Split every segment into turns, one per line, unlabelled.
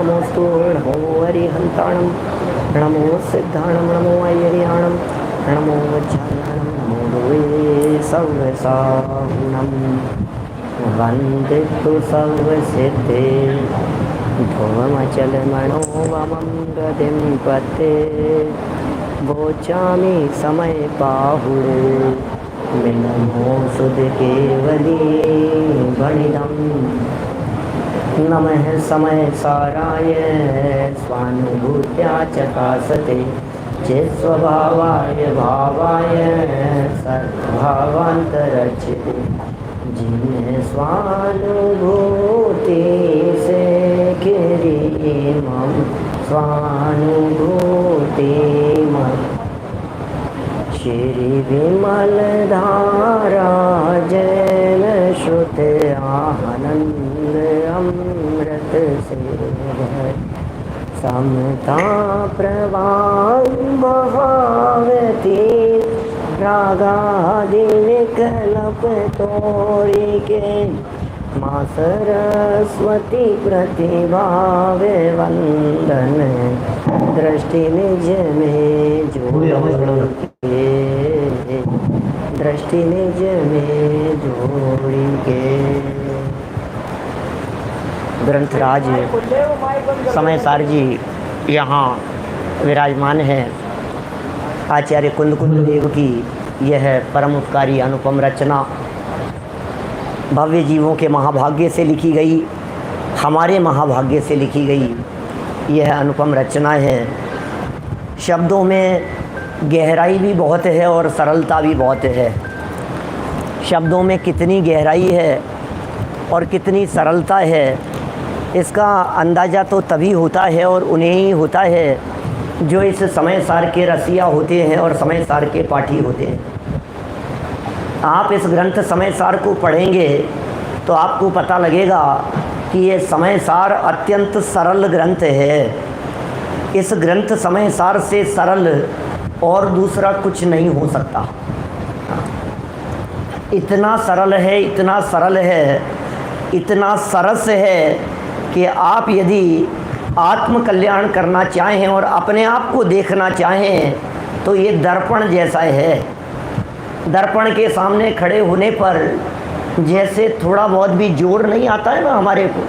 नमोस्तु नमो हरिहंताणं नमो सिद्धाणं नमो ऐर्याणं नमो वज्राणं नमो लोये सर्वसाहुणं वन्दे तु सर्वसिद्धे भुवमचलमणोवमं गतिं पते वोचामि समय पाहुरे नमो सुध केवली वणिदं नमः समय साराय स्वानुभूत्या चकासते चित्स्वभावाय भावाय सर्वभावान्तरचिते जिन्हें स्वानुभूति से किरीमं स्वानुभूतिमं श्री विमल धारा जैन श्रुत आनंद अमृत से समता प्रवाह बहावती रागादिन कलप तोरी के माँ सरस्वती प्रतिभावे वंदन दृष्टि निज में जोड़े दृष्टि निज में जोड़ी के। ग्रंथराज समय सार जी यहाँ विराजमान है। आचार्य कुंद देव की यह परम उपकारी अनुपम रचना भव्य जीवों के महाभाग्य से लिखी गई, हमारे महाभाग्य से लिखी गई यह अनुपम रचना है। शब्दों में गहराई भी बहुत है और सरलता भी बहुत है। शब्दों में कितनी गहराई है और कितनी सरलता है इसका अंदाज़ा तो तभी होता है और उन्हें ही होता है जो इस समय सार के रसिया होते हैं और समय सार के पाठी होते हैं। आप इस ग्रंथ समय सार को पढ़ेंगे तो आपको पता लगेगा कि ये समय सार अत्यंत सरल ग्रंथ है। इस ग्रंथ समय सार से सरल और दूसरा कुछ नहीं हो सकता। इतना सरल है, इतना सरल है, इतना सरस है कि आप यदि आत्म कल्याण करना चाहें और अपने आप को देखना चाहें तो ये दर्पण जैसा है। दर्पण के सामने खड़े होने पर जैसे थोड़ा बहुत भी जोर नहीं आता है ना हमारे को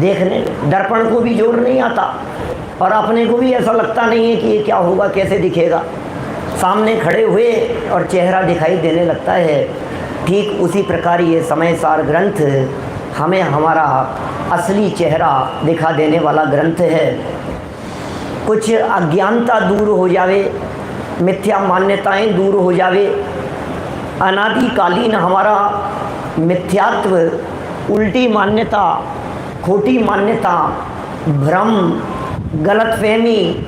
देखने, दर्पण को भी जोर नहीं आता और अपने को भी ऐसा लगता नहीं है कि ये क्या होगा, कैसे दिखेगा। सामने खड़े हुए और चेहरा दिखाई देने लगता है। ठीक उसी प्रकार ये समय सार ग्रंथ हमें हमारा असली चेहरा दिखा देने वाला ग्रंथ है। कुछ अज्ञानता दूर हो जावे, मिथ्या मान्यताएं दूर हो जावे, अनादिकालीन हमारा मिथ्यात्व, उल्टी मान्यता, खोटी मान्यता, भ्रम, गलतफहमी,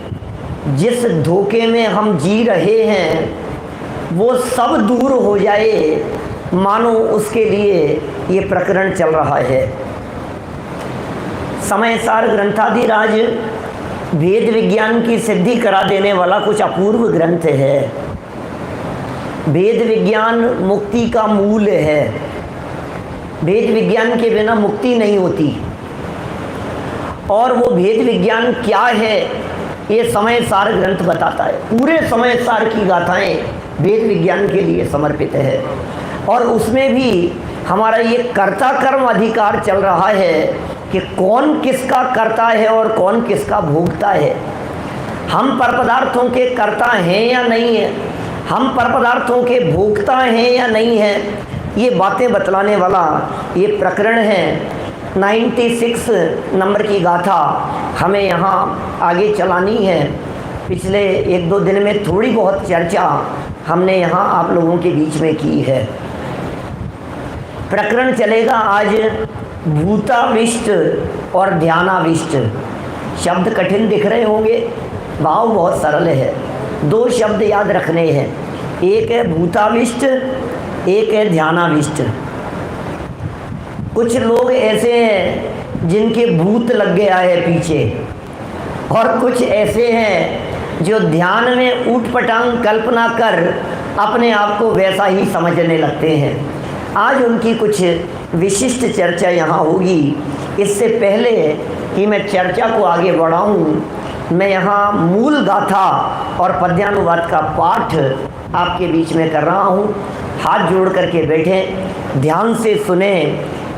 जिस धोखे में हम जी रहे हैं वो सब दूर हो जाए, मानो उसके लिए ये प्रकरण चल रहा है। समय सार ग्रंथाधिराज वेद विज्ञान की सिद्धि करा देने वाला कुछ अपूर्व ग्रंथ है। वेद विज्ञान मुक्ति का मूल है। वेद विज्ञान के बिना मुक्ति नहीं होती। और वो वेद विज्ञान क्या है ये समय सार ग्रंथ बताता है। पूरे समय सार की गाथाएं वेद विज्ञान के लिए समर्पित है और उसमें भी हमारा ये कर्ता कर्म अधिकार चल रहा है कि कौन किसका कर्ता है और कौन किसका भोगता है। हम पर पदार्थों के कर्ता हैं या नहीं है, हम पर पदार्थों के भोगता हैं या नहीं है, ये बातें बतलाने वाला ये प्रकरण है। 96 नंबर की गाथा हमें यहाँ आगे चलानी है। पिछले 1-2 दिन में थोड़ी बहुत चर्चा हमने यहाँ आप लोगों के बीच में की है। प्रकरण चलेगा आज भूताविष्ट और ध्यानाविष्ट। शब्द कठिन दिख रहे होंगे, भाव बहुत सरल है। 2 शब्द याद रखने हैं, एक है भूताविष्ट, एक है ध्यानाविष्ट। कुछ लोग ऐसे हैं जिनके भूत लग गया है पीछे, और कुछ ऐसे हैं जो ध्यान में ऊटपटांग कल्पना कर अपने आप को वैसा ही समझने लगते हैं। आज उनकी कुछ विशिष्ट चर्चा यहाँ होगी। इससे पहले कि मैं चर्चा को आगे बढ़ाऊं, मैं यहाँ मूल गाथा और पद्यानुवाद का पाठ आपके बीच में कर रहा हूँ। हाथ जोड़ करके बैठे, ध्यान से सुने।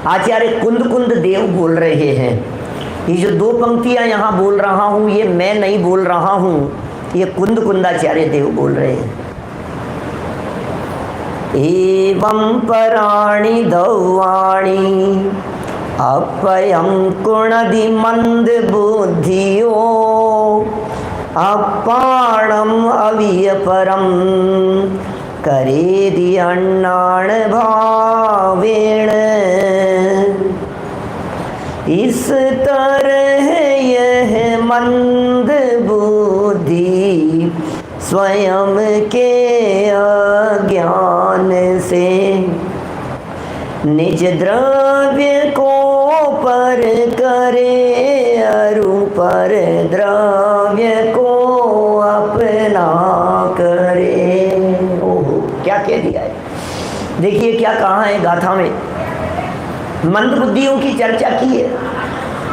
आचार्य कुंद कुंद देव बोल रहे हैं। ये जो दो पंक्तियाँ यहाँ बोल रहा हूँ, ये मैं नहीं बोल रहा हूँ, ये कुंद कुंदाचार्य देव बोल रहे हैं। एवं पराणि दौवाणी अपयं कुणदि मंद बुद्धियो अपाणम अवियपरम करेदि अन्नाण भावेण। इस तरह यह मंद बुद्धि स्वयं के अज्ञान से निज द्रव्य को पर करे अरु पर द्रव्य को अपना करे। ओहो, क्या कह दिया है। देखिए क्या कहा है गाथा में। मंद बुद्धियों की चर्चा की है।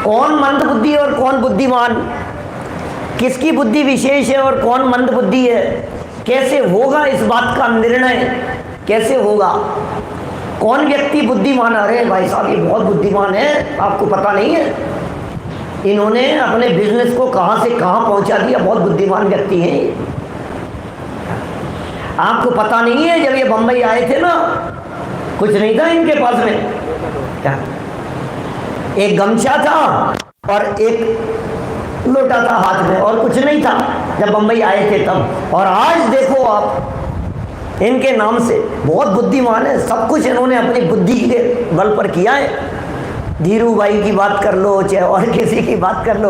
कौन मंद बुद्धि और कौन बुद्धिमान, किसकी बुद्धि विशेष है और कौन मंद बुद्धि है, कैसे होगा इस बात का निर्णय, कैसे होगा, कौन व्यक्ति बुद्धिमान। अरे भाई साहब ये बहुत बुद्धिमान है, आपको पता नहीं है, इन्होंने अपने बिजनेस को कहां से कहां पहुंचा दिया, बहुत बुद्धिमान व्यक्ति हैं। आपको पता नहीं है, जब ये बंबई आए थे ना, कुछ नहीं था इनके पास में, क्या एक गमछा था और एक लोटा था हाथ में, और कुछ नहीं था जब बंबई आए थे तब। और आज देखो आप, इनके नाम से बहुत बुद्धिमान है। सब कुछ इन्होंने अपनी बुद्धि के बल पर किया है। धीरू भाई की बात कर लो, चाहे और किसी की बात कर लो,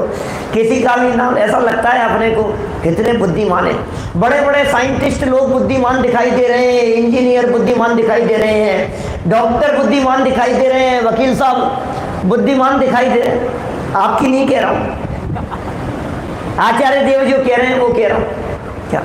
किसी का भी नाम ऐसा लगता है अपने को कितने बुद्धिमान है। बड़े बड़े साइंटिस्ट लोग बुद्धिमान दिखाई दे रहे हैं, इंजीनियर बुद्धिमान दिखाई दे रहे हैं, डॉक्टर बुद्धिमान दिखाई दे रहे हैं, वकील साहब बुद्धिमान दिखाई दे रहे हैं। आपकी नहीं कह रहा हूँ, आचार्य देव जो कह रहे हैं वो कह रहा हूँ। क्या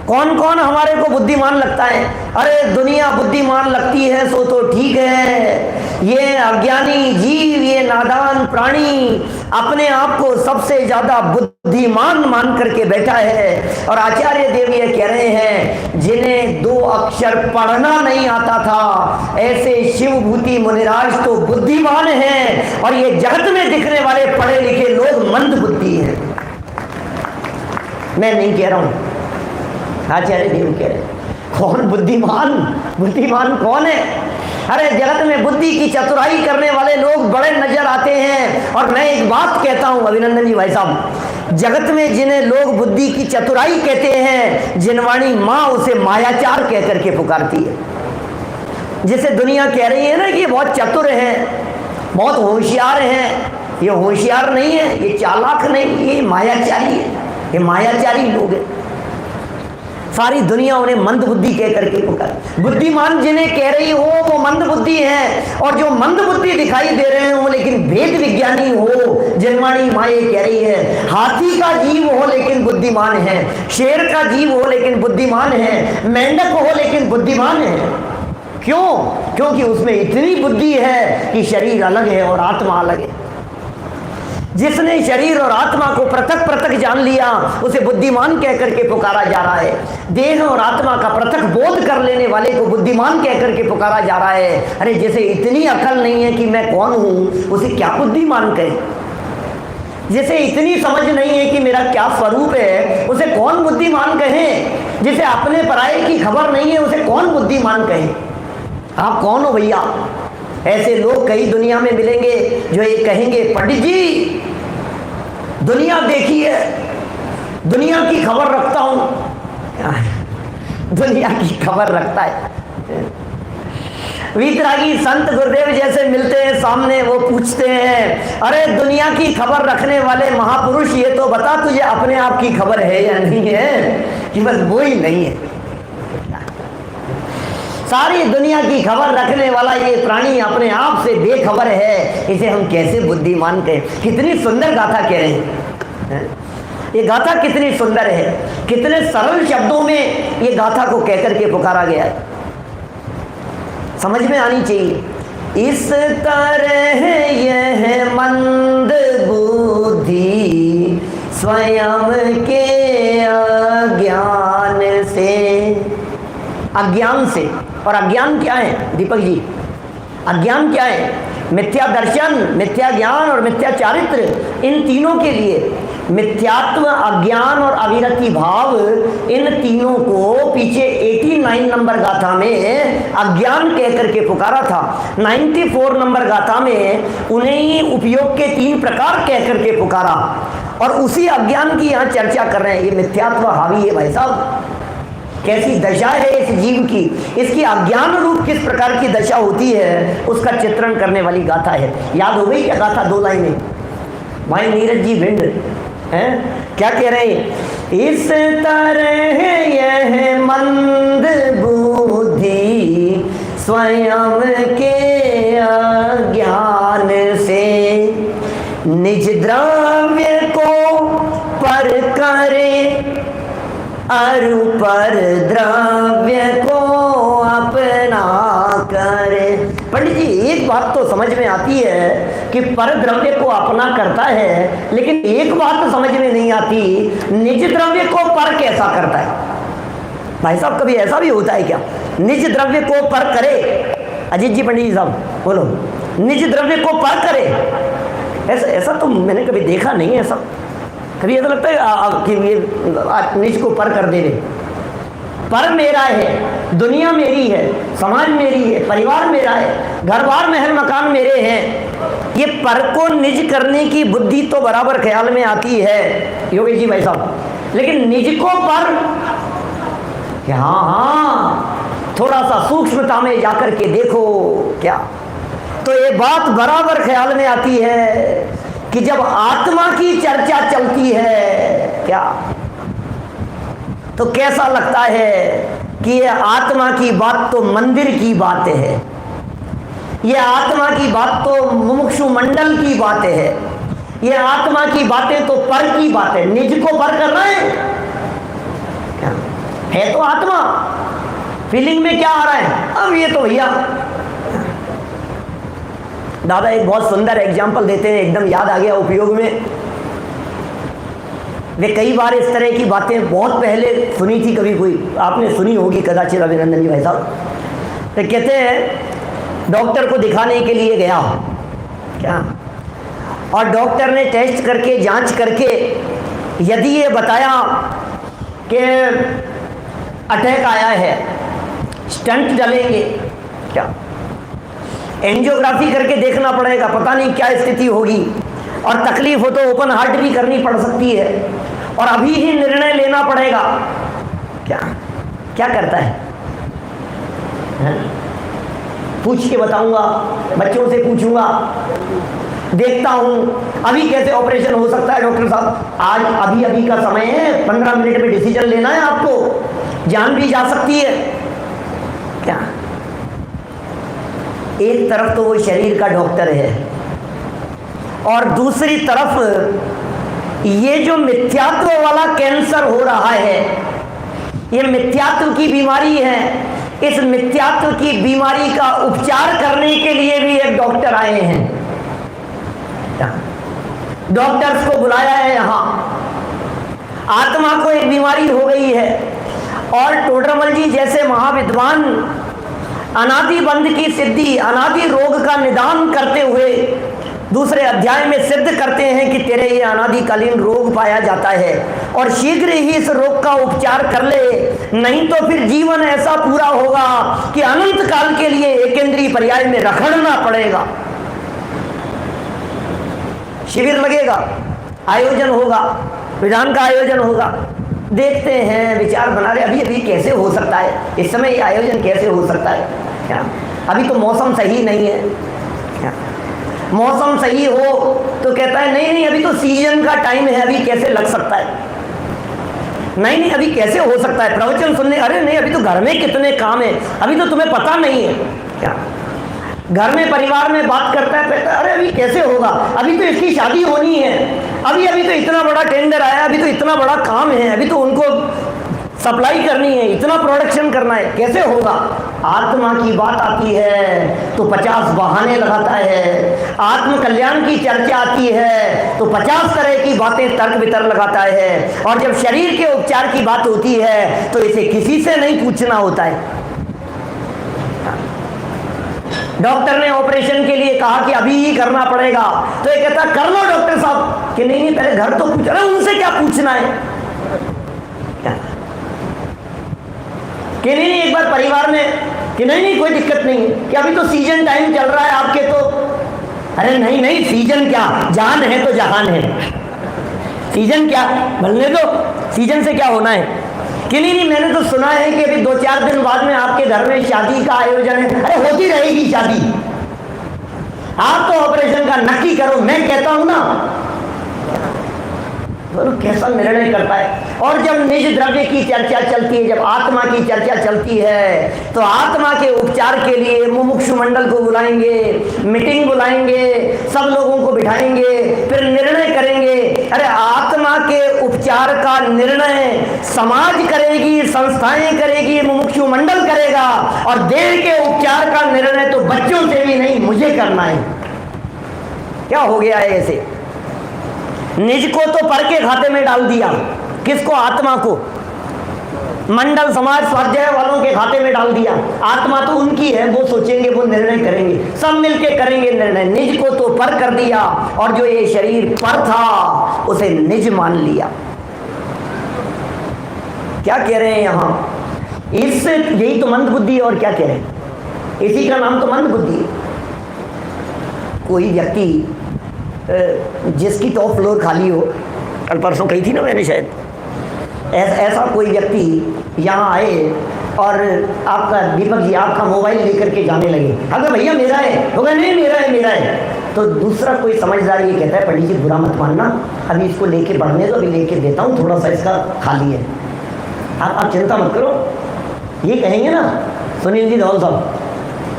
कौन कौन हमारे को बुद्धिमान लगता है? अरे दुनिया बुद्धिमान लगती है सो तो ठीक है, ये अज्ञानी जीव, ये नादान प्राणी अपने आप को सबसे ज्यादा बुद्धिमान मान करके बैठा है। और आचार्य देव ये कह रहे हैं, जिन्हें 2 अक्षर पढ़ना नहीं आता था, ऐसे शिवभूति मुनिराज तो बुद्धिमान हैं, और ये जगत में दिखने वाले पढ़े लिखे लोग मंद बुद्धि हैं। मैं नहीं कह रहा हूं, आचार्य देव कह रहे। कौन बुद्धिमान, बुद्धिमान कौन है? अरे जगत में बुद्धि की चतुराई करने वाले लोग बड़े नजर आते हैं। और मैं एक बात कहता हूं अभिनंदन जी भाई साहब, जगत में जिन्हें लोग बुद्धि की चतुराई कहते हैं, जिनवाणी माँ उसे मायाचार कह करके पुकारती है। जिसे दुनिया कह रही है ना कि ये बहुत चतुर है, बहुत होशियार है, ये होशियार नहीं है, ये चालाक नहीं, ये मायाचारी है, ये मायाचारी लोग हैं। सारी दुनिया उन्हें मंद बुद्धि कह करके पुकार। बुद्धिमान जिन्हें कह रही हो वो मंद बुद्धि है, और जो मंद बुद्धि दिखाई दे रहे हो लेकिन वेद विज्ञानी हो, जिनवाणी माँ ये कह रही है, हाथी का जीव हो लेकिन बुद्धिमान है, शेर का जीव हो लेकिन बुद्धिमान है, मेंढक हो लेकिन बुद्धिमान है। क्यों? क्योंकि उसमें इतनी बुद्धि है कि शरीर अलग है और आत्मा अलग है। जिसने शरीर और आत्मा को पृथक पृथक जान लिया उसे बुद्धिमान कह करके पुकारा जा रहा है। देह और आत्मा का पृथक बोध कर लेने वाले को बुद्धिमान कह करके पुकारा जा रहा है। अरे जिसे इतनी अकल नहीं है कि मैं कौन हूं, उसे क्या बुद्धिमान कहे? जिसे इतनी समझ नहीं है कि मेरा क्या स्वरूप है, उसे कौन बुद्धिमान कहे? जिसे अपने पराये की खबर नहीं है, उसे कौन बुद्धिमान कहे? आप कौन हो भैया? ऐसे लोग कई दुनिया में मिलेंगे जो ये कहेंगे, पंडित जी दुनिया देखी है, दुनिया की खबर रखता हूं। दुनिया की खबर रखता है। वीतरागी संत गुरुदेव जैसे मिलते हैं सामने, वो पूछते हैं, अरे दुनिया की खबर रखने वाले महापुरुष ये तो बता तुझे अपने आप की खबर है या नहीं है? कि बस वो ही नहीं है। सारी दुनिया की खबर रखने वाला ये प्राणी अपने आप से बेखबर है, इसे हम कैसे बुद्धिमान कहें? कितनी सुंदर गाथा कह रहे हैं। ये गाथा कितनी सुंदर है, कितने सरल शब्दों में ये गाथा को कहकर के पुकारा गया है। समझ में आनी चाहिए। इस तरह यह मंद बुद्धि स्वयं के अज्ञान से, और अज्ञान क्या है दीपक जी? अज्ञान क्या है? मिथ्या दर्शन, मिथ्या ज्ञान और मिथ्या चारित्र, इन तीनों के लिए मिथ्यात्व, अज्ञान और अविरति भाव, इन तीनों को पीछे 89 नंबर गाथा में अज्ञान कह करके पुकारा था। 94 नंबर गाथा में उन्हें ही उपयोग के 3 प्रकार कह करके पुकारा, और उसी अज्ञान की यहाँ चर्चा कर रहे हैं। ये मिथ्यात्व हावी है भाई साहब, कैसी दशा है इस जीव की, इसकी अज्ञान रूप किस प्रकार की दशा होती है, उसका चित्रण करने वाली गाथा है। याद हो गई क्या गाथा? 2 लाइनें भाई नीरज जी भिंड हैं, क्या कह रहे हैं? इस तरह यह मंद बुद्धि स्वयं के अज्ञान से निज द्रव्य को पर करे, अरु पर द्रव्य को अपना करे। पंडित जी एक बात तो समझ में आती है कि पर द्रव्य को अपना करता है, लेकिन एक बात तो समझ में नहीं आती, निज द्रव्य को पर कैसा करता है? भाई साहब कभी ऐसा भी होता है क्या? निज द्रव्य को पर करे। अजीत जी पंडित जी साहब बोलो, निज द्रव्य को पर करे, ऐसा तो मैंने कभी देखा नहीं है। ऐसा कभी ऐसा लगता है कि ये निज को पर कर दे रहे? पर मेरा है, दुनिया मेरी है, समाज मेरी है, परिवार मेरा है, घर बार महल मकान मेरे हैं। ये पर को निज करने की बुद्धि तो बराबर ख्याल में आती है योगेश जी भाई साहब, लेकिन निज को पर, हाँ थोड़ा सा सूक्ष्मता में जाकर के देखो क्या, तो ये बात बराबर ख्याल में आती है कि जब आत्मा की चर्चा चलती है क्या, तो कैसा लगता है कि ये आत्मा की बात तो मंदिर की बात है, ये आत्मा की बात तो मुमुक्षु मंडल की बात है, ये आत्मा की बातें तो पर की बात है। निज को पर कर रहे हैं क्या? है तो आत्मा, फीलिंग में क्या आ रहा है? अब ये तो भैया दादा एक बहुत सुंदर एग्जाम्पल देते हैं, एकदम याद आ गया उपयोग में। वे कई बार इस तरह की बातें बहुत पहले सुनी थी, कभी कोई आपने सुनी होगी कदाचित अभिनंदन जी भाई साहब। तो कहते हैं डॉक्टर को दिखाने के लिए गया क्या, और डॉक्टर ने टेस्ट करके जांच करके यदि ये बताया कि अटैक आया है, स्टंट डलेंगे क्या, एंजियोग्राफी करके देखना पड़ेगा, पता नहीं क्या स्थिति होगी, और तकलीफ हो तो ओपन हार्ट भी करनी पड़ सकती है, और अभी ही निर्णय लेना पड़ेगा क्या, क्या करता है? पूछ के बताऊंगा, बच्चों से पूछूंगा, देखता हूं अभी कैसे ऑपरेशन हो सकता है। डॉक्टर साहब आज अभी अभी का समय है, 15 मिनट में डिसीजन लेना है आपको, जान भी जा सकती है क्या। एक तरफ तो वो शरीर का डॉक्टर है, और दूसरी तरफ ये जो मिथ्यात्व वाला कैंसर हो रहा है, ये मिथ्यात्व की बीमारी है। इस मिथ्यात्व की बीमारी का उपचार करने के लिए भी एक डॉक्टर आए हैं, डॉक्टर्स को बुलाया है यहाँ। आत्मा को एक बीमारी हो गई है, और टोडरमल जी जैसे महाविद्वान अनादि बंध की सिद्धि, अनादि रोग का निदान करते हुए दूसरे अध्याय में सिद्ध करते हैं कि तेरे ये अनादिकालीन रोग पाया जाता है, और शीघ्र ही इस रोग का उपचार कर ले, नहीं तो फिर जीवन ऐसा पूरा होगा कि अनंत काल के लिए एकेंद्रीय पर्याय में रखड़ना पड़ेगा। शिविर लगेगा, आयोजन होगा, विधान का आयोजन होगा, देखते हैं, विचार बना रहे अभी अभी कैसे हो सकता है, इस समय ये आयोजन कैसे हो सकता है क्या, अभी तो मौसम सही नहीं है क्या। मौसम सही हो तो कहता है नहीं नहीं अभी तो सीजन का टाइम है, अभी कैसे लग सकता है, नहीं नहीं अभी कैसे हो सकता है प्रवचन सुनने, अरे नहीं अभी तो घर में कितने काम है, अभी तो तुम्हें पता नहीं है क्या। घर में परिवार में बात करता है, कहता है अरे अभी कैसे होगा, अभी तो इसकी शादी होनी है, अभी तो इतना बड़ा टेंडर आया, अभी तो इतना बड़ा काम है, अभी तो उनको सप्लाई करनी है, इतना प्रोडक्शन करना है, कैसे होगा? आत्मा की बात आती है तो 50 बहाने लगाता है, आत्म कल्याण की चर्चा आती है तो 50 तरह की बातें तर्क वितर्क लगाता है, और जब शरीर के उपचार की बात होती है तो इसे किसी से नहीं पूछना होता है। डॉक्टर ने ऑपरेशन के लिए कहा कि अभी ही करना पड़ेगा, तो ये कहता कर लो डॉक्टर साहब, कि नहीं पहले घर तो पूछ रहे, उनसे क्या पूछना है? कि नहीं एक बार परिवार में कि नहीं कोई दिक्कत नहीं है, कि अभी तो सीजन टाइम चल रहा है आपके, तो अरे नहीं सीजन क्या, जान है तो जहान है, सीजन क्या भलने दो, सीजन से क्या होना है? कि नहीं मैंने तो सुना है कि अभी 2-4 दिन बाद में आपके घर में शादी का आयोजन है। अरे होती रहेगी शादी, आप तो ऑपरेशन का नक्की करो, मैं कहता हूं ना। तो कैसा निर्णय करता है? और जब निज द्रव्य की चर्चा चलती है, जब आत्मा की चर्चा चलती है, तो आत्मा के उपचार के लिए मुमुक्षु मंडल को बुलाएंगे, मीटिंग बुलाएंगे, सब लोगों को बिठाएंगे, फिर निर्णय करेंगे। अरे आत्मा के उपचार का निर्णय समाज करेगी, संस्थाएं करेगी, मुमुक्षु मंडल करेगा, और देह के उपचार का निर्णय तो बच्चों से भी नहीं, मुझे करना है। क्या हो गया है ऐसे? निज को तो पर के खाते में डाल दिया, किसको? आत्मा को। मंडल समाज स्वाध्याय वालों के खाते में डाल दिया, आत्मा तो उनकी है, वो सोचेंगे, वो निर्णय करेंगे, सब मिलके करेंगे निर्णय। निज को तो पर कर दिया, और जो ये शरीर पर था उसे निज मान लिया। क्या कह रहे हैं यहां? इस यही तो मंद बुद्धि है, और क्या कह रहे हैं? इसी का नाम तो मंद बुद्धि है। कोई व्यक्ति जिसकी टॉप फ्लोर खाली हो, कल परसों कही थी ना मैंने शायद, ऐसा कोई व्यक्ति यहाँ आए और आपका दीपक जी आपका मोबाइल लेकर के जाने लगे, अगर भैया मेरा है, होगा नहीं मेरा है, तो दूसरा कोई समझदार ये कहता है पंडित जी बुरा मत मानना, अभी इसको लेके बढ़ने दो, अभी लेके देता हूँ, थोड़ा सा इसका खाली है, आप चिंता मत करो। ये कहेंगे ना सुनील जी धौल साहब,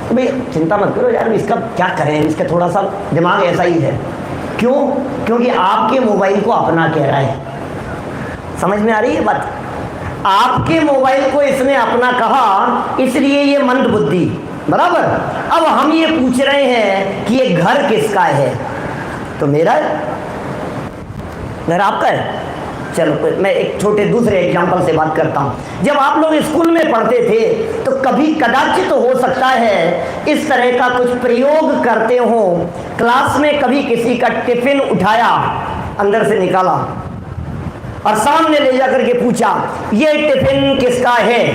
तो भाई चिंता मत करो यार, इसका क्या करें, इसका थोड़ा सा दिमाग ऐसा ही है। क्यों? क्योंकि आपके मोबाइल को अपना कह रहा है। समझ में आ रही है बात? आपके मोबाइल को इसने अपना कहा, इसलिए ये मंद बुद्धि, बराबर। अब हम ये पूछ रहे हैं कि ये घर किसका है? तो मेरा है, घर आपका है। चलो मैं एक छोटे दूसरे एग्जाम्पल से बात करता हूँ। जब आप लोग स्कूल में पढ़ते थे तो कभी कदाचित तो हो सकता है इस तरह का कुछ प्रयोग करते हो, क्लास में कभी किसी का टिफिन उठाया, अंदर से निकाला और सामने ले जाकर के पूछा ये टिफिन किसका है?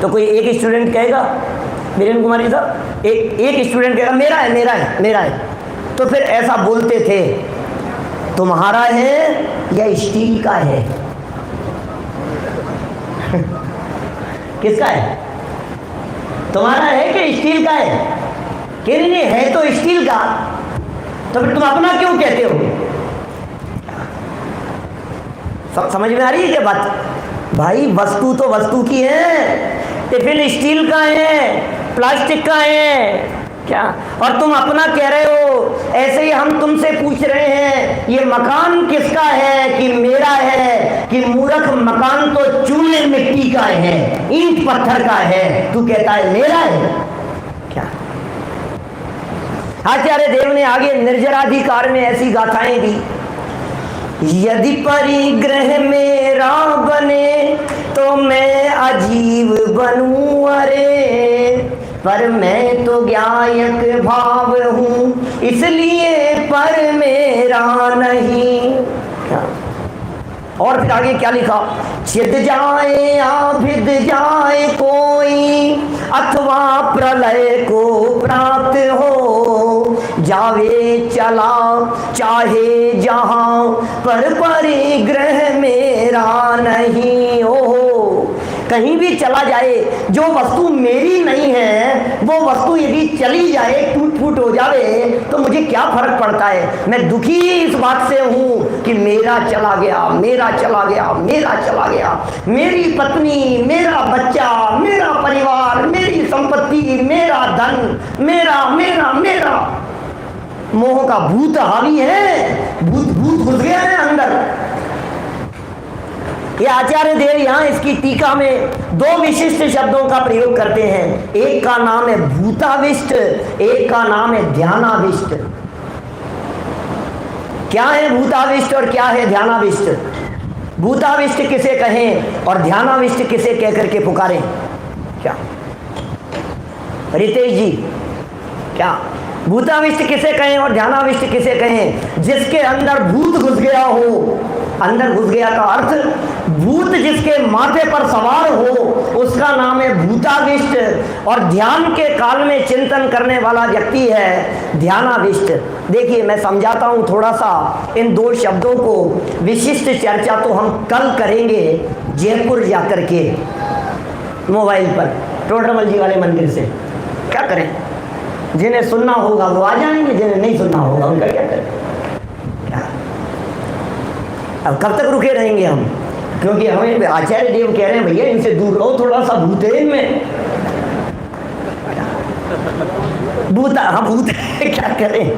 तो कोई एक स्टूडेंट कहेगा, वीरेंद्र कुमारी साहब, एक स्टूडेंट कहेगा मेरा है। तो फिर ऐसा बोलते थे, तुम्हारा है या स्टील का है? किसका है? तुम्हारा है कि स्टील का है? कि नहीं है तो स्टील का, तो फिर तुम अपना क्यों कहते हो? सब समझ में आ रही है क्या बात? भाई वस्तु तो वस्तु की है, टिफिन स्टील का है, प्लास्टिक का है क्या, और तुम अपना कह रहे हो। ऐसे ही हम तुमसे पूछ रहे हैं ये मकान किसका है, कि मेरा है, कि मूर्ख मकान तो चूने मिट्टी का है, ईंट पत्थर का है, तू कहता है मेरा है क्या? आचार्य देव ने आगे निर्जराधिकार में ऐसी गाथाएं दी, यदि परिग्रह मेरा बने तो मैं अजीब बनूं, अरे पर मैं तो ज्ञायक भाव हूं, इसलिए पर मेरा नहीं। क्या? और फिर आगे क्या लिखा? छिद जाए या भिद जाए कोई, अथवा प्रलय को प्राप्त हो, जावे चला चाहे जहां, पर परिग्रह मेरा नहीं हो। कहीं भी चला जाए, जो वस्तु मेरी नहीं है वो वस्तु यदि चली जाए, टूट फूट हो जावे, तो मुझे क्या फर्क पड़ता है? मैं दुखी इस बात से हूं कि मेरा चला गया, मेरी पत्नी, मेरा बच्चा, मेरा परिवार, मेरी संपत्ति, मेरा धन, मेरा मोह का भूत हावी है, भूत घुस गया है अंदर। ये आचार्य देव यहाँ इसकी टीका में दो विशिष्ट शब्दों का प्रयोग करते हैं। एक का नाम है भूताविष्ट, एक का नाम है ध्यानाविष्ट। क्या है भूताविष्ट और क्या है ध्यानाविष्ट? भूताविष्ट किसे कहें और ध्यानाविष्ट किसे कह करके पुकारें? क्या रितेश जी, क्या भूताविष्ट किसे कहें और ध्यानाविष्ट किसे कहें? जिसके अंदर भूत घुस गया हो। अंदर घुस गया का अर्थ भूत जिसके माथे पर सवार हो उसका नाम है भूताविष्ट, और ध्यान के काल में चिंतन करने वाला व्यक्ति है ध्यानाविष्ट। देखिए मैं समझाता हूँ थोड़ा सा इन दो शब्दों को। विशिष्ट चर्चा तो हम कल करेंगे जयपुर जाकर के मोबाइल पर टोडरमल जी वाले मंदिर से। क्या करें, जिन्हें सुनना होगा वो आ जाएंगे, जिन्हें नहीं सुनना होगा उनका क्या करें? क्या अब कब तक रुके रहेंगे हम? क्योंकि हमें आचार्य देव कह रहे हैं भैया इनसे दूर रहो, थोड़ा सा भूत है इनमें। भूत, हाँ भूत है, क्या करें?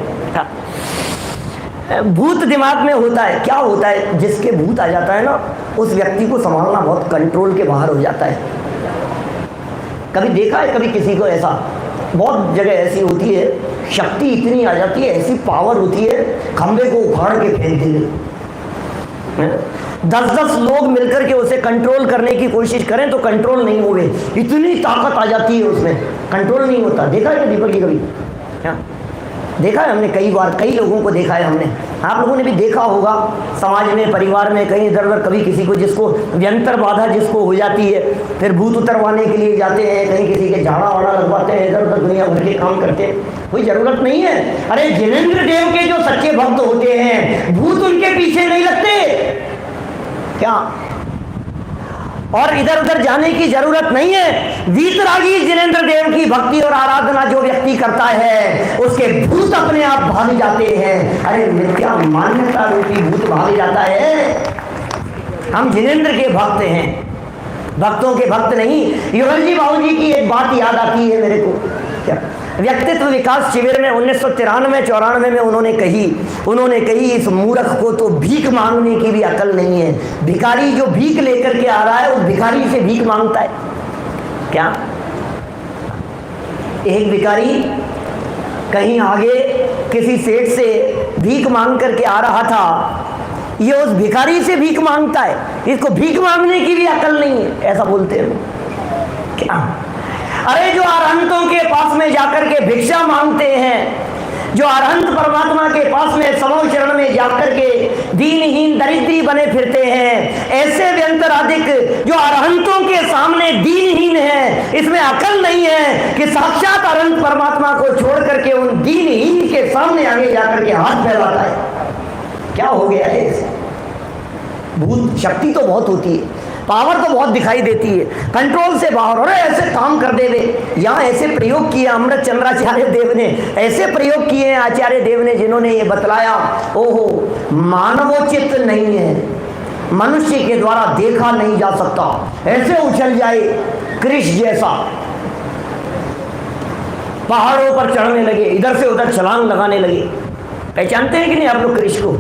भूत दिमाग में होता है। क्या होता है, जिसके भूत आ जाता है ना उस व्यक्ति को संभालना बहुत कंट्रोल के बाहर हो जाता है। कभी देखा है कभी किसी को ऐसा? बहुत जगह ऐसी होती है, शक्ति इतनी आ जाती है, ऐसी पावर होती है, खंबे को उखाड़ के फेंक देंगे। 10-10 लोग मिलकर के उसे कंट्रोल करने की कोशिश करें तो कंट्रोल नहीं होवे, इतनी ताकत आ जाती है उसमें, कंट्रोल नहीं होता। देखा है दीपक जी कभी? क्या देखा है हमने? कई बार कई लोगों को देखा है हमने। आप लोगों ने भी देखा होगा समाज में, परिवार में, कहीं इधर उधर कभी किसी को जिसको व्यंतर बाधा जिसको हो जाती है, फिर भूत उतरवाने के लिए जाते हैं, कहीं किसी के झाड़ा वाड़ा लगवाते हैं, इधर उधर दुनिया भर के काम करते हैं। कोई ज़रूरत नहीं है। अरे जिनेंद्र देव के जो सच्चे भक्त होते हैं भूत उनके पीछे नहीं लगते क्या? और इधर उधर जाने की जरूरत नहीं है। वीतरागी जिनेंद्र देव की भक्ति और आराधना जो व्यक्ति करता है उसके भूत अपने आप भाग जाते हैं। अरे मिथ्या मान्यता रूपी भूत भाग जाता है। हम जिनेंद्र के भक्त हैं, भक्तों के भक्त नहीं। युगल जी बाबू जी की एक बात याद आती है मेरे को। क्या व्यक्तित्व विकास शिविर में 1993-94 में उन्होंने कही इस मूर्ख को तो भीख मांगने की भी अकल नहीं है। भिखारी जो भीख लेकर के आ रहा है उस भिखारी से भीख मांगता है क्या? एक भिखारी कहीं आगे किसी सेठ से भीख मांग करके आ रहा था, ये उस भिखारी से भीख मांगता है, इसको भीख मांगने की भी अकल नहीं है, ऐसा बोलते हैं क्या? अरे जो अरहंतों के पास में जाकर के भिक्षा मांगते हैं, जो अरहंत परमात्मा के पास में समो चरण में जाकर के दीनहीन दरिद्री बने फिरते हैं, ऐसे व्यंतराधिक जो अरहंतों के सामने दीनहीन है, इसमें अकल नहीं है कि साक्षात अरहंत परमात्मा को छोड़ करके उन दीनहीन के सामने आगे जाकर के हाथ फैलाता है। क्या हो गया है इसे? भूत शक्ति तो बहुत होती है, पावर तो बहुत दिखाई देती है, कंट्रोल से बाहर। और ऐसे काम कर देवे। यहाँ ऐसे प्रयोग किए अमृत चंद्राचार्य देव ने, ऐसे प्रयोग किए हैं आचार्य देव ने जिन्होंने ये बतलाया, ओहो मानवोचित नहीं है, मनुष्य के द्वारा देखा नहीं जा सकता। ऐसे उछल जाए कृष्ण जैसा, पहाड़ों पर चढ़ने लगे, इधर से उधर छलांग लगाने लगे। पहचानते हैं कि नहीं आप लोग कृष्ण को?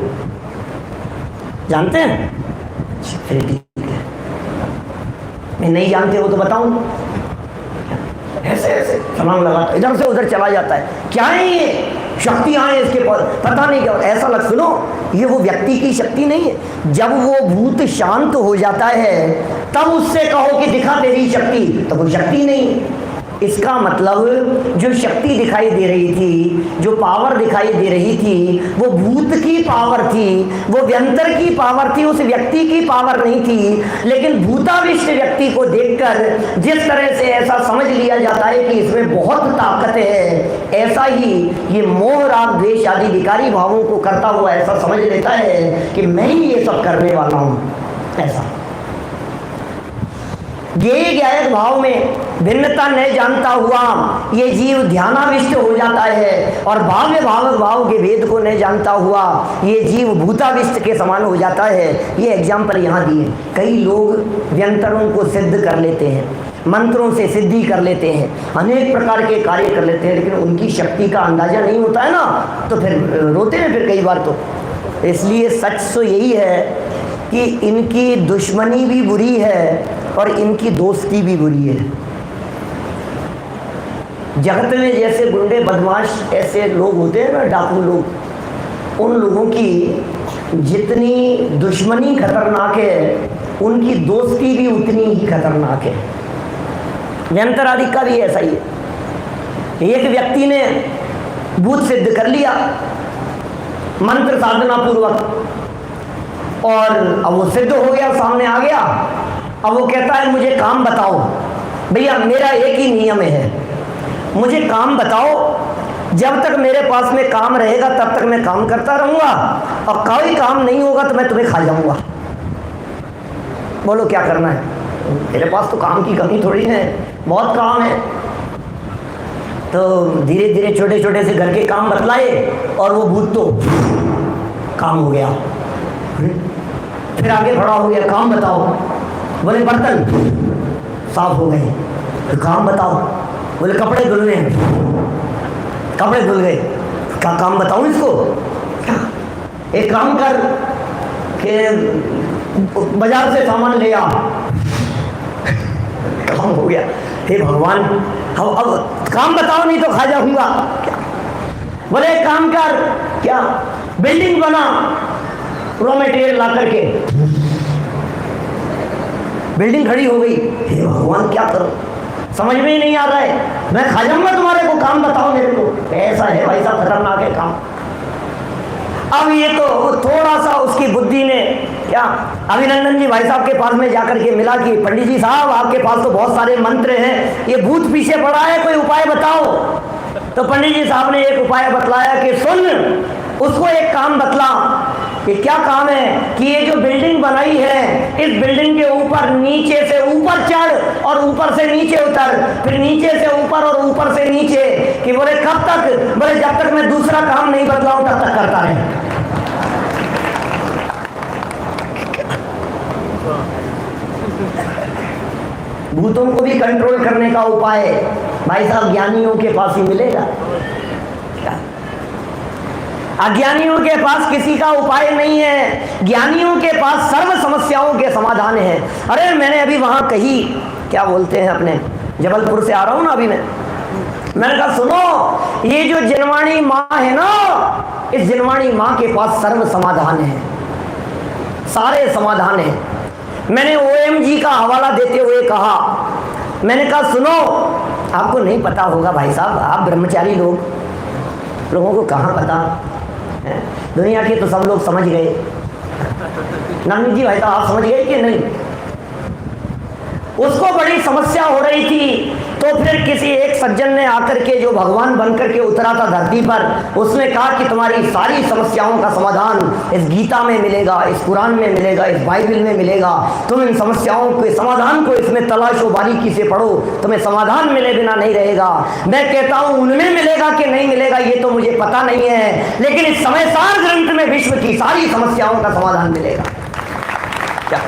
जानते हैं? मैं नहीं जानते हो तो बताऊं। ऐसे ऐसे छलांग लगाता, इधर से उधर चला जाता है। क्या है ये शक्तियां हैं इसके पास, पता नहीं क्या। ऐसा लग, सुनो, ये वो व्यक्ति की शक्ति नहीं है। जब वो भूत शांत हो जाता है तब उससे कहो कि दिखा तेरी शक्ति, तो वो शक्ति नहीं। इसका मतलब जो शक्ति दिखाई दे रही थी, जो पावर दिखाई दे रही थी, वो भूत की पावर थी, वो व्यंतर की पावर थी, उस व्यक्ति की पावर नहीं थी। लेकिन भूताविष्ट व्यक्ति को देखकर जिस तरह से ऐसा समझ लिया जाता है कि इसमें बहुत ताकत है, ऐसा ही ये मोह राग द्वेष आदि विकारी भावों को करता हुआ ऐसा समझ लेता है कि मैं ही ये सब करने वाला हूँ। ऐसा ज्ञेय ज्ञायक भाव में भिन्नता न जानता हुआ ये जीव ध्यानाविष्ट हो जाता है, और भाव्य भावक भाव के भेद को न जानता हुआ ये जीव भूताविष्ट के समान हो जाता है। ये एग्जाम्पल यहाँ दिए। कई लोग व्यंतरों को सिद्ध कर लेते हैं, मंत्रों से सिद्धि कर लेते हैं, अनेक प्रकार के कार्य कर लेते हैं, लेकिन उनकी शक्ति का अंदाजा नहीं होता है ना, तो फिर रोते हैं फिर कई बार तो। इसलिए सच तो यही है कि इनकी दुश्मनी भी बुरी है और इनकी दोस्ती भी बुरी है। जगत में जैसे गुंडे बदमाश ऐसे लोग होते हैं ना, डाकू लोग, उन लोगों की जितनी दुश्मनी खतरनाक है उनकी दोस्ती भी उतनी ही खतरनाक है। व्यंतरादिक का भी ऐसा ही है। एक व्यक्ति ने भूत सिद्ध कर लिया मंत्र साधना पूर्वक, और अब वो सिद्ध हो गया, सामने आ गया। अब वो कहता है मुझे काम बताओ। भैया मेरा एक ही नियम है, मुझे काम बताओ, जब तक मेरे पास में काम रहेगा तब तक मैं काम करता रहूंगा, और कोई काम नहीं होगा तो मैं तुम्हें खा जाऊंगा। बोलो क्या करना है? मेरे पास तो काम की कमी थोड़ी है, बहुत काम है। तो धीरे धीरे छोटे छोटे से घर के काम बतलाए और वो भूत तो काम हो गया। फिर आगे खड़ा हो गया, काम बताओ। बोले बर्तन साफ हो गए। तो काम बताओ। बोले कपड़े धुलने हैं, कपड़े धुल गए। क्या काम बताऊं इसको? एक काम कर कि बाजार से सामान ले आ। काम हो गया। हे भगवान, अब काम बताओ नहीं तो खा जाऊंगा। बोले एक काम कर, क्या? बिल्डिंग बना, रॉ मटेरियल ला करके बिल्डिंग खड़ी हो गई। हे भगवान क्या करो, समझ में ही नहीं आ रहा है। मैं खा जाऊंगा तुम्हारे को, काम बताओ मेरे को। ऐसा है भाई साहब, खतरनाक है काम। अब ये तो थोड़ा सा उसकी बुद्धि ने क्या, अभिनंदन जी भाई साहब के पास में जाकर के मिला कि पंडित जी साहब आपके पास तो बहुत सारे मंत्र हैं, ये भूत पीछे पड़ा है, कोई उपाय बताओ। तो पंडित जी साहब ने एक उपाय बतलाया कि सुन, उसको एक काम बतला। कि क्या काम है? कि ये जो बिल्डिंग बनाई है, इस बिल्डिंग के ऊपर नीचे से ऊपर चढ़ और ऊपर से नीचे उतर, फिर नीचे से ऊपर और ऊपर से नीचे। कि बोले कब तक? बोले जब तक मैं दूसरा काम नहीं बतलाऊं तब तक करता रहे। भूतों को भी कंट्रोल करने का उपाय भाई साहब ज्ञानियों के पास ही मिलेगा। अज्ञानियों के पास किसी का उपाय नहीं है, ज्ञानियों के पास सर्व समस्याओं के समाधान है। अरे मैंने अभी वहां कही, क्या बोलते हैं, अपने जबलपुर से आ रहा हूं ना अभी मैंने कहा सुनो, ये जो जिनवाणी माँ है ना, इस जिनवाणी माँ के पास सर्व समाधान है, सारे समाधान है। मैंने OMG का हवाला देते हुए कहा, मैंने कहा सुनो, आपको नहीं पता होगा भाई साहब, आप ब्रह्मचारी लोगों को कहाँ पता है? दुनिया के तो सब लोग समझ गए। नंद जी भाई साहब आप समझ गए कि नहीं? उसको बड़ी समस्या हो रही थी, तो फिर किसी एक सज्जन ने आकर के, जो भगवान बनकर के उतरा था धरती पर, उसने कहा कि तुम्हारी सारी समस्याओं का समाधान इस गीता में मिलेगा, इस कुरान में मिलेगा, इस बाइबल में मिलेगा। तुम इन समस्याओं के समाधान को इसमें तलाशो, बारीकी से पढ़ो, तुम्हें समाधान मिले बिना नहीं रहेगा। मैं कहता हूं उनमें मिलेगा कि नहीं मिलेगा ये तो मुझे पता नहीं है, लेकिन इस समय सार ग्रंथ में विश्व की सारी समस्याओं का समाधान मिलेगा। क्या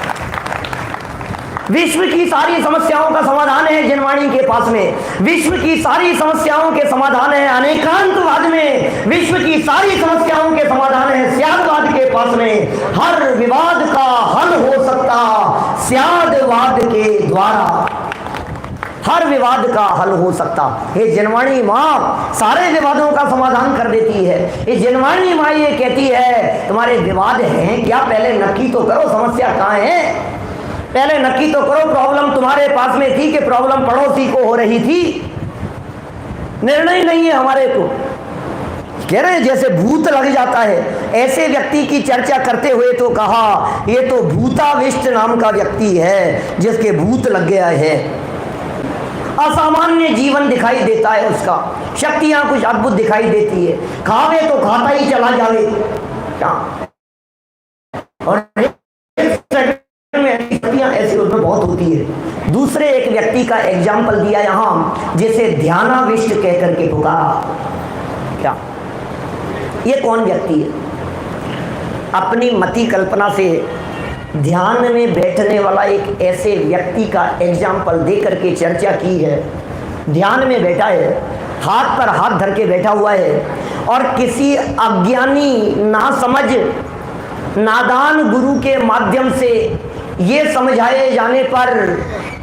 विश्व की सारी समस्याओं का समाधान है जिनवाणी के पास में। विश्व की सारी समस्याओं के समाधान है अनेकांतवाद में। विश्व की सारी समस्याओं के समाधान है स्यादवाद के पास में। हर विवाद का हल हो सकता स्यादवाद के द्वारा, हर विवाद का हल हो सकता। ये जिनवाणी माँ सारे विवादों का समाधान कर देती है। ये जिनवाणी माँ ये कहती है तुम्हारे विवाद हैं क्या, पहले नक्की तो करो समस्या कहाँ है, पहले नक्की तो करो। प्रॉब्लम तुम्हारे पास में थी कि प्रॉब्लम पड़ोसी को हो रही थी? निर्णय नहीं है हमारे को। कह रहे हैं जैसे भूत लग जाता है, ऐसे व्यक्ति की चर्चा करते हुए तो कहा ये तो भूताविष्ट नाम का व्यक्ति है जिसके भूत लग गया है। असामान्य जीवन दिखाई देता है उसका, शक्तियां कुछ अद्भुत दिखाई देती है, खावे तो खाता ही चला जावे क्या, और ऐसी उसमें बहुत होती है। दूसरे एक व्यक्ति का एग्जाम्पल दिया यहां, जिसे ध्यानाविष्ट कहकर के पुकारा। क्या ये कौन व्यक्ति है? अपनी मति कल्पना से ध्यान में बैठने वाला एक ऐसे व्यक्ति का एग्जाम्पल दे करके चर्चा की है। ध्यान में बैठा है, हाथ पर हाथ धर के बैठा हुआ है, और किसी अज्ञानी नासमझ नादान गुरु के माध्यम से ये समझाए जाने पर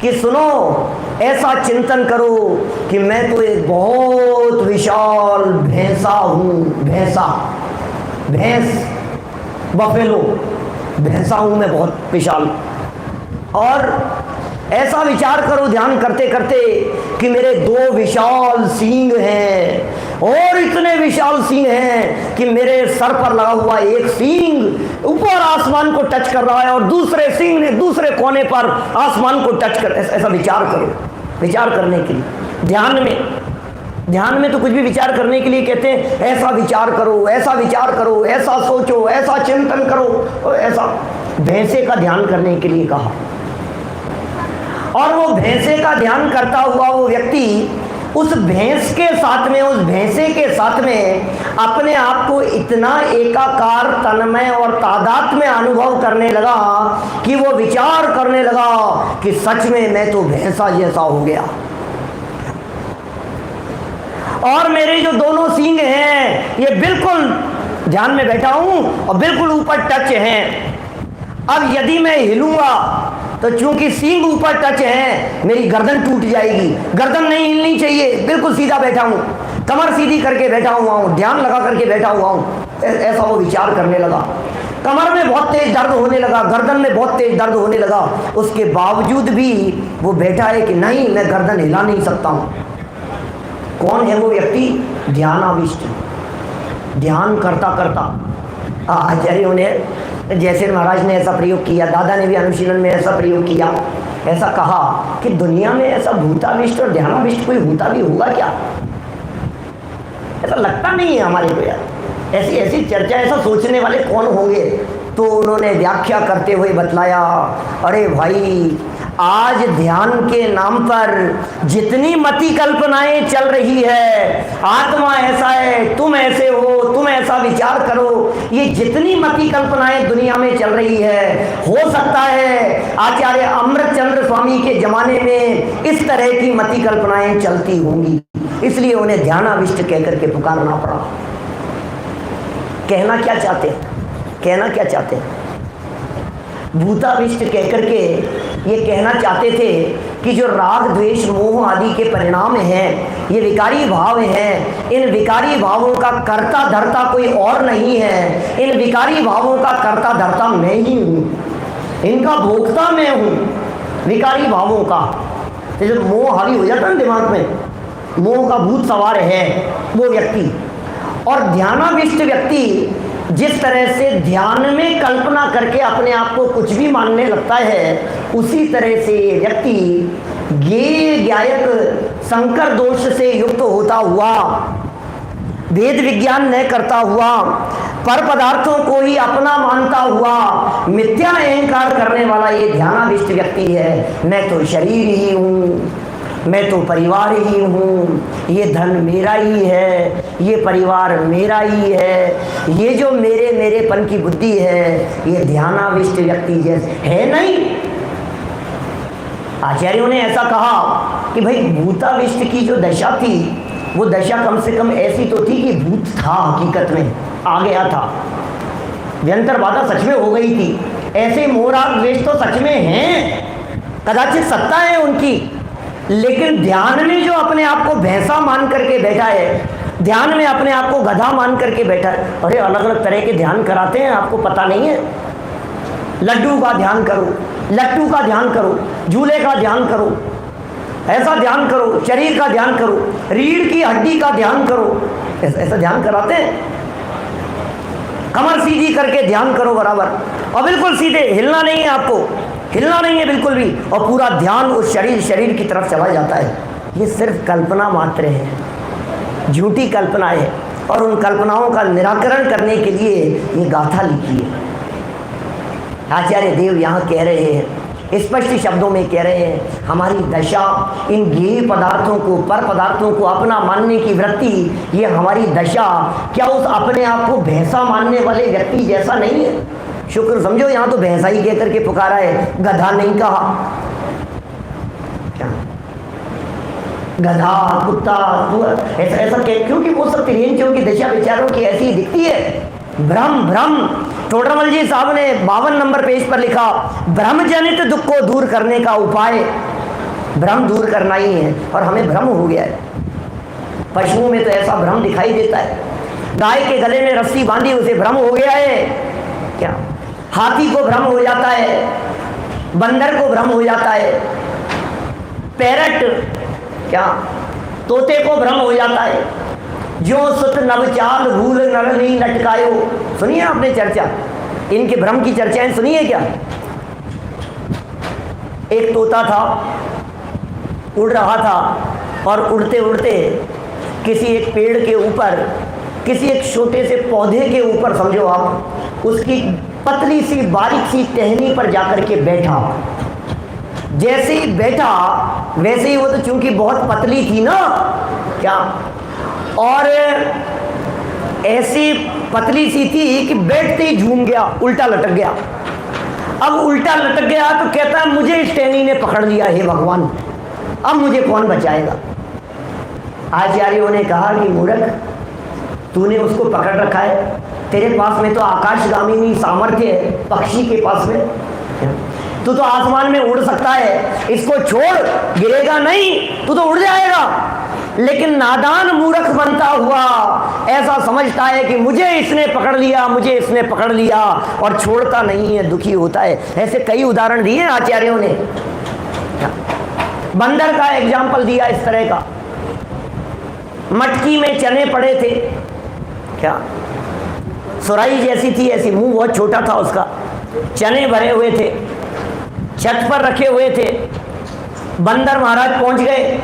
कि सुनो, ऐसा चिंतन करो कि मैं तो एक बहुत विशाल भैंसा हूँ, भैंस, बफेलो, भैंसा हूँ मैं बहुत विशाल। और ऐसा विचार करो ध्यान करते करते कि मेरे 2 विशाल सींग हैं, और इतने विशाल सींग हैं कि मेरे सर पर लगा हुआ एक सींग ऊपर आसमान को टच कर रहा है और दूसरे सींग ने दूसरे कोने पर आसमान को टच कर। ऐसा विचार करो। विचार करने के लिए ध्यान में तो कुछ भी विचार करने के लिए कहते हैं, ऐसा विचार करो, ऐसा विचार करो, ऐसा सोचो, ऐसा चिंतन करो, और ऐसा भैंसे का ध्यान करने के लिए कहा। और वो भैंसे का ध्यान करता हुआ वो व्यक्ति उस भैंस के साथ में, उस भैंसे के साथ में अपने आप को इतना एकाकार, तन्मय और तादात में अनुभव करने लगा कि वो विचार करने लगा कि सच में मैं तो भैंसा जैसा हो गया, और मेरे जो दोनों सींग हैं ये बिल्कुल ध्यान में बैठा हूं और बिल्कुल ऊपर टच हैं। अब यदि मैं हिलूंगा तो चूंकि सींग ऊपर टच है मेरी गर्दन टूट जाएगी, गर्दन नहीं हिलनी चाहिए, बिल्कुल सीधा बैठा हूं, कमर सीधी करके बैठा हुआ हूं, ध्यान लगा करके बैठा हुआ हूं। ऐसा वो विचार करने लगा। कमर में बहुत तेज दर्द होने लगा, गर्दन में बहुत तेज दर्द होने लगा, उसके बावजूद भी वो बैठा है कि नहीं, मैं गर्दन हिला नहीं सकता हूं। कौन है वो व्यक्ति? ध्यानाविष्ट। ध्यान करता करता आचार्यों ने, जैसे महाराज ने ऐसा प्रयोग किया, दादा ने भी अनुशीलन में ऐसा प्रयोग किया, ऐसा कहा कि दुनिया में ऐसा भूताविष्ट और ध्यानाविष्ट कोई होता भी होगा क्या? ऐसा लगता नहीं है हमारे को यार। ऐसी चर्चा, ऐसा सोचने वाले कौन होंगे? तो उन्होंने व्याख्या करते हुए बतलाया, अरे भाई, आज ध्यान के नाम पर जितनी मति कल्पनाएं चल रही है, आत्मा ऐसा है, तुम ऐसे हो, तुम ऐसा विचार करो, ये जितनी मति कल्पनाएं दुनिया में चल रही है, हो सकता है आचार्य अमृतचंद्र स्वामी के जमाने में इस तरह की मति कल्पनाएं चलती होंगी, इसलिए उन्हें ध्यानाविष्ट कहकर के पुकारना पड़ा। कहना क्या चाहते हैं? भूताविष्ट कहकर के ये कहना चाहते थे कि जो राग, द्वेष, मोह आदि के परिणाम हैं, ये विकारी भाव हैं, इन विकारी भावों का कर्ता धर्ता कोई और नहीं है, इन विकारी भावों का कर्ता धर्ता मैं ही हूँ, इनका भोक्ता मैं हूँ विकारी भावों का। जैसे मोह हावी हो जाता है दिमाग में, मोह का भूत सवार है वो व्यक्ति। और ध्यानाविष्ट व्यक्ति जिस तरह से ध्यान में कल्पना करके अपने आप को कुछ भी मानने लगता है, उसी तरह से ये व्यक्ति गेय गायक संकर दोष से युक्त होता हुआ, वेद विज्ञान न करता हुआ, पर पदार्थों को ही अपना मानता हुआ, मिथ्या अहंकार करने वाला ये ध्यानाविष्ट व्यक्ति है। मैं तो शरीर ही हूँ, मैं तो परिवार ही हूँ, ये धन मेरा ही है, ये परिवार मेरा ही है, ये जो मेरेपन की बुद्धि है, ये ध्यानाविष्ट व्यक्ति जैसे है नहीं। आचार्यों ने ऐसा कहा कि भाई भूताविष्ट की जो दशा थी, वो दशा कम से कम ऐसी तो थी कि भूत था, हकीकत में आ गया था, व्यंतर बाधा सच में हो गई थी। ऐसे मोहराग द्वेष तो सच में हैं, कदाचित सत्ता है उनकी, लेकिन ध्यान में जो अपने आप को भैंसा मान करके बैठा है, ध्यान में अपने आप को गधा मान करके बैठा है। अरे अलग अलग तरह के ध्यान कराते हैं, आपको पता नहीं है। लड्डू का ध्यान करो, लट्टू का ध्यान करो, झूले का ध्यान करो, ऐसा ध्यान करो, शरीर का ध्यान करो, रीढ़ की हड्डी का ध्यान करो, ऐसा ध्यान कराते हैं। कमर सीधी करके ध्यान करो बराबर, और बिल्कुल सीधे, हिलना नहीं है आपको, हिलना नहीं है बिल्कुल भी, और पूरा ध्यान उस शरीर की तरफ चला जाता है। ये सिर्फ कल्पना मात्र है, झूठी कल्पना है, और उन कल्पनाओं का निराकरण करने के लिए ये गाथा लिखी है। आचार्य देव यहाँ कह रहे हैं, स्पष्ट शब्दों में कह रहे हैं, हमारी दशा इन गेय पदार्थों को, पर पदार्थों को अपना मानने की वृत्ति, ये हमारी दशा क्या उस अपने आप को भैंसा मानने वाले व्यक्ति जैसा नहीं है? शुक्र समझो, यहाँ तो भैंसा ही कहकर के पुकारा है, गधा नहीं कहा। क्या गधा, कुत्ता, ऐसा क्योंकि वो सब तिरंजियों की दशा विचारों की ऐसी दिखती है। भ्रम भ्रम टोडरमल जी साहब ने 52 नंबर पेज पर लिखा, भ्रम जनित दुख को दूर करने का उपाय भ्रम दूर करना ही है। और हमें भ्रम हो गया है। पशुओं में तो ऐसा भ्रम दिखाई देता है, गाय के गले में रस्सी बांधी उसे भ्रम हो गया है क्या, हाथी को भ्रम हो जाता है, बंदर को भ्रम हो जाता है, पैरट क्या तोते को भ्रम हो जाता है। जो सुत नवचाल भूल नर नहीं लटकायो, सुनिए आपने चर्चा, इनके भ्रम की चर्चाएं सुनिए क्या। एक तोता था, उड़ रहा था और उड़ते उड़ते किसी एक पेड़ के ऊपर, किसी एक छोटे से पौधे के ऊपर समझो आप, उसकी पतली सी बारीक सी टहनी पर जाकर के बैठा। जैसे ही बैठा वैसे ही वो तो चूंकि बहुत पतली थी ना क्या, और ऐसी पतली सी थी कि बैठते ही झूम गया, उल्टा लटक गया। अब उल्टा लटक गया तो कहता है मुझे इस टहनी ने पकड़ लिया, हे भगवान अब मुझे कौन बचाएगा। आचार्यों ने कहा कि मूर्ख, तूने उसको पकड़ रखा है, तेरे पास में तो आकाशगामिनी सामर्थ्य है पक्षी के पास में, तू तो आसमान में उड़ सकता है, इसको छोड़, गिरेगा नहीं, तू तो उड़ जाएगा। लेकिन नादान मूर्ख बनता हुआ ऐसा समझता है कि मुझे इसने पकड़ लिया, मुझे इसने पकड़ लिया, और छोड़ता नहीं है, दुखी होता है। ऐसे कई उदाहरण दिए आचार्यों ने। बंदर का एग्जाम्पल दिया इस तरह का, मटकी में चने पड़े थे क्या, सुराई जैसी थी, ऐसी, मुंह बहुत छोटा था उसका, चने भरे हुए थे, छत पर रखे हुए थे। बंदर महाराज पहुंच गए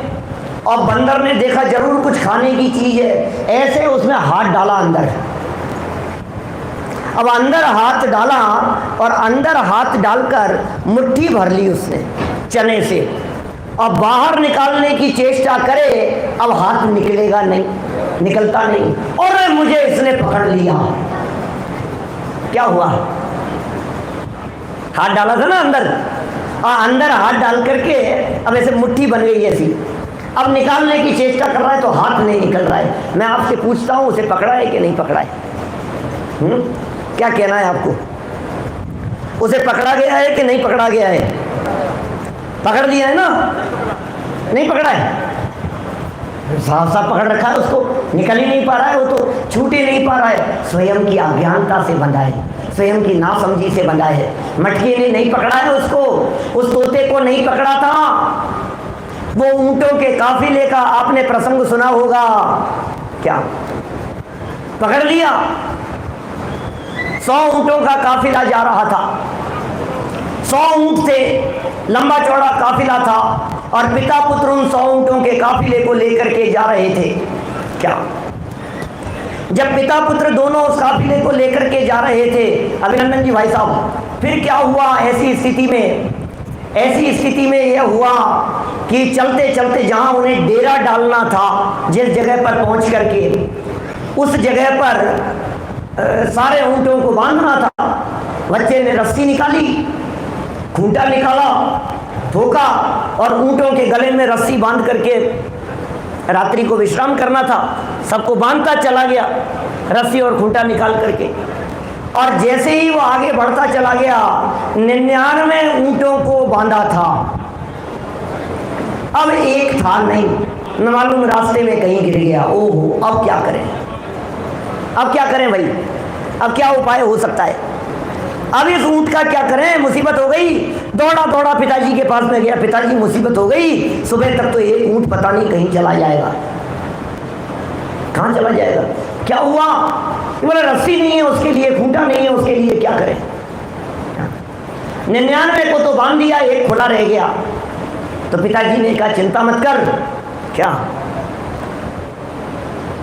और बंदर ने देखा जरूर कुछ खाने की चीज है, ऐसे उसने हाथ डाला अंदर। अब अंदर हाथ डाला और अंदर हाथ डालकर मुट्ठी भर ली उसने चने से, और बाहर निकालने की चेष्टा करे, अब हाथ निकलेगा नहीं, निकलता नहीं, और मुझे इसने पकड़ लिया। क्या हुआ, हाथ डाला था ना अंदर, और अंदर हाथ डाल करके अब ऐसे मुट्ठी बन गई ऐसी, अब निकालने की चेष्टा कर रहा है तो हाथ नहीं निकल रहा है। मैं आपसे पूछता हूं उसे पकड़ा है कि नहीं पकड़ा है? क्या कहना है आपको, उसे पकड़ा गया है कि नहीं पकड़ा गया है? पकड़ लिया है ना, नहीं पकड़ा है, साफ साफ पकड़ रखा है उसको, निकल ही नहीं पा रहा है, वो तो छूट ही नहीं पा रहा है। स्वयं की अज्ञानता से बंधा है, स्वयं की नासमझी से बंधा है। मटकी ने नहीं पकड़ा है उसको, उस तोते को नहीं पकड़ा था। वो ऊंटों के काफिले का आपने प्रसंग सुना होगा क्या, पकड़ लिया। 100 ऊंटों का काफिला जा रहा था, 100 ऊंट थे, लंबा चौड़ा काफिला था, और पिता पुत्र उन 100 ऊंटों के काफिले को लेकर के जा रहे थे क्या। जब पिता पुत्र दोनों उस काफिले को लेकर के जा रहे थे, अभिनंदन जी भाई साहब, फिर क्या हुआ ऐसी स्थिति में? ऐसी स्थिति में यह हुआ कि चलते चलते जहां उन्हें डेरा डालना था, जिस जगह पर पहुंच करके, उस जगह पर सारे ऊंटों को बांधना था। बच्चे ने रस्सी निकाली, खूंटा निकाला, ठोका, और ऊंटों के गले में रस्सी बांध करके रात्रि को विश्राम करना था। सबको बांधता चला गया रस्सी और खूंटा निकाल करके, और जैसे ही वो आगे बढ़ता चला गया, 99 ऊंटों को बांधा था, अब एक था नहीं, न मालूम रास्ते में कहीं गिर गया। ओहो, अब क्या करें, अब क्या करें भाई, अब क्या उपाय हो सकता है? अब इस ऊंट का क्या करें, मुसीबत हो गई। दौड़ा दौड़ा पिताजी के पास में गया, पिताजी मुसीबत हो गई, सुबह तक तो एक ऊंट पता नहीं कहीं चला जाएगा। कहाँ चला जाएगा, क्या हुआ? बोले रस्सी नहीं है उसके लिए, खूंटा नहीं है उसके लिए, क्या करें? 99 को तो बांध दिया, एक खुला रह गया। तो पिताजी ने कहा चिंता मत कर, क्या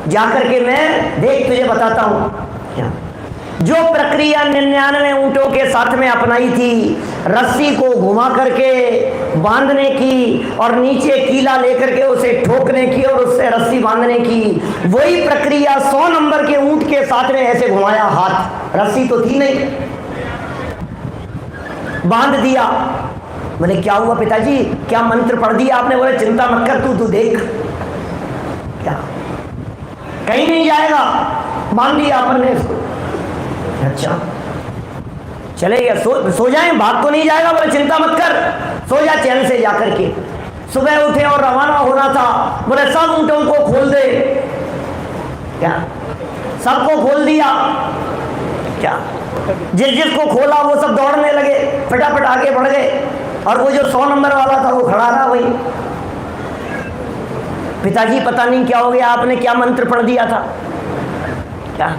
जाकर के मैं देख तुझे बताता हूं क्या। जो प्रक्रिया 99 ऊंटों के साथ में अपनाई थी, रस्सी को घुमा करके बांधने की और नीचे कीला लेकर के उसे ठोकने की और उससे रस्सी बांधने की, वही प्रक्रिया 100 नंबर के ऊंट के साथ में ऐसे घुमाया हाथ, रस्सी तो थी नहीं, बांध दिया। बोले क्या हुआ पिताजी, क्या मंत्र पढ़ दिया आपने? बोले चिंता मत कर, तू देख, क्या कहीं नहीं जाएगा, बांध दिया अपन ने इसको। अच्छा चले गया, सो जाए, भाग तो नहीं जाएगा। बोले चिंता मत कर, सो जा चैन से जाकर के। सुबह उठे और रवाना होना था, बोले सब ऊँटों को खोल दे। क्या सबको खोल दिया? क्या जिसको खोला वो सब दौड़ने लगे, फटाफट आगे बढ़ गए। और वो जो 100 नंबर वाला था वो खड़ा रहा वही। पिताजी पता नहीं क्या हो गया, आपने क्या मंत्र पढ़ दिया था? क्या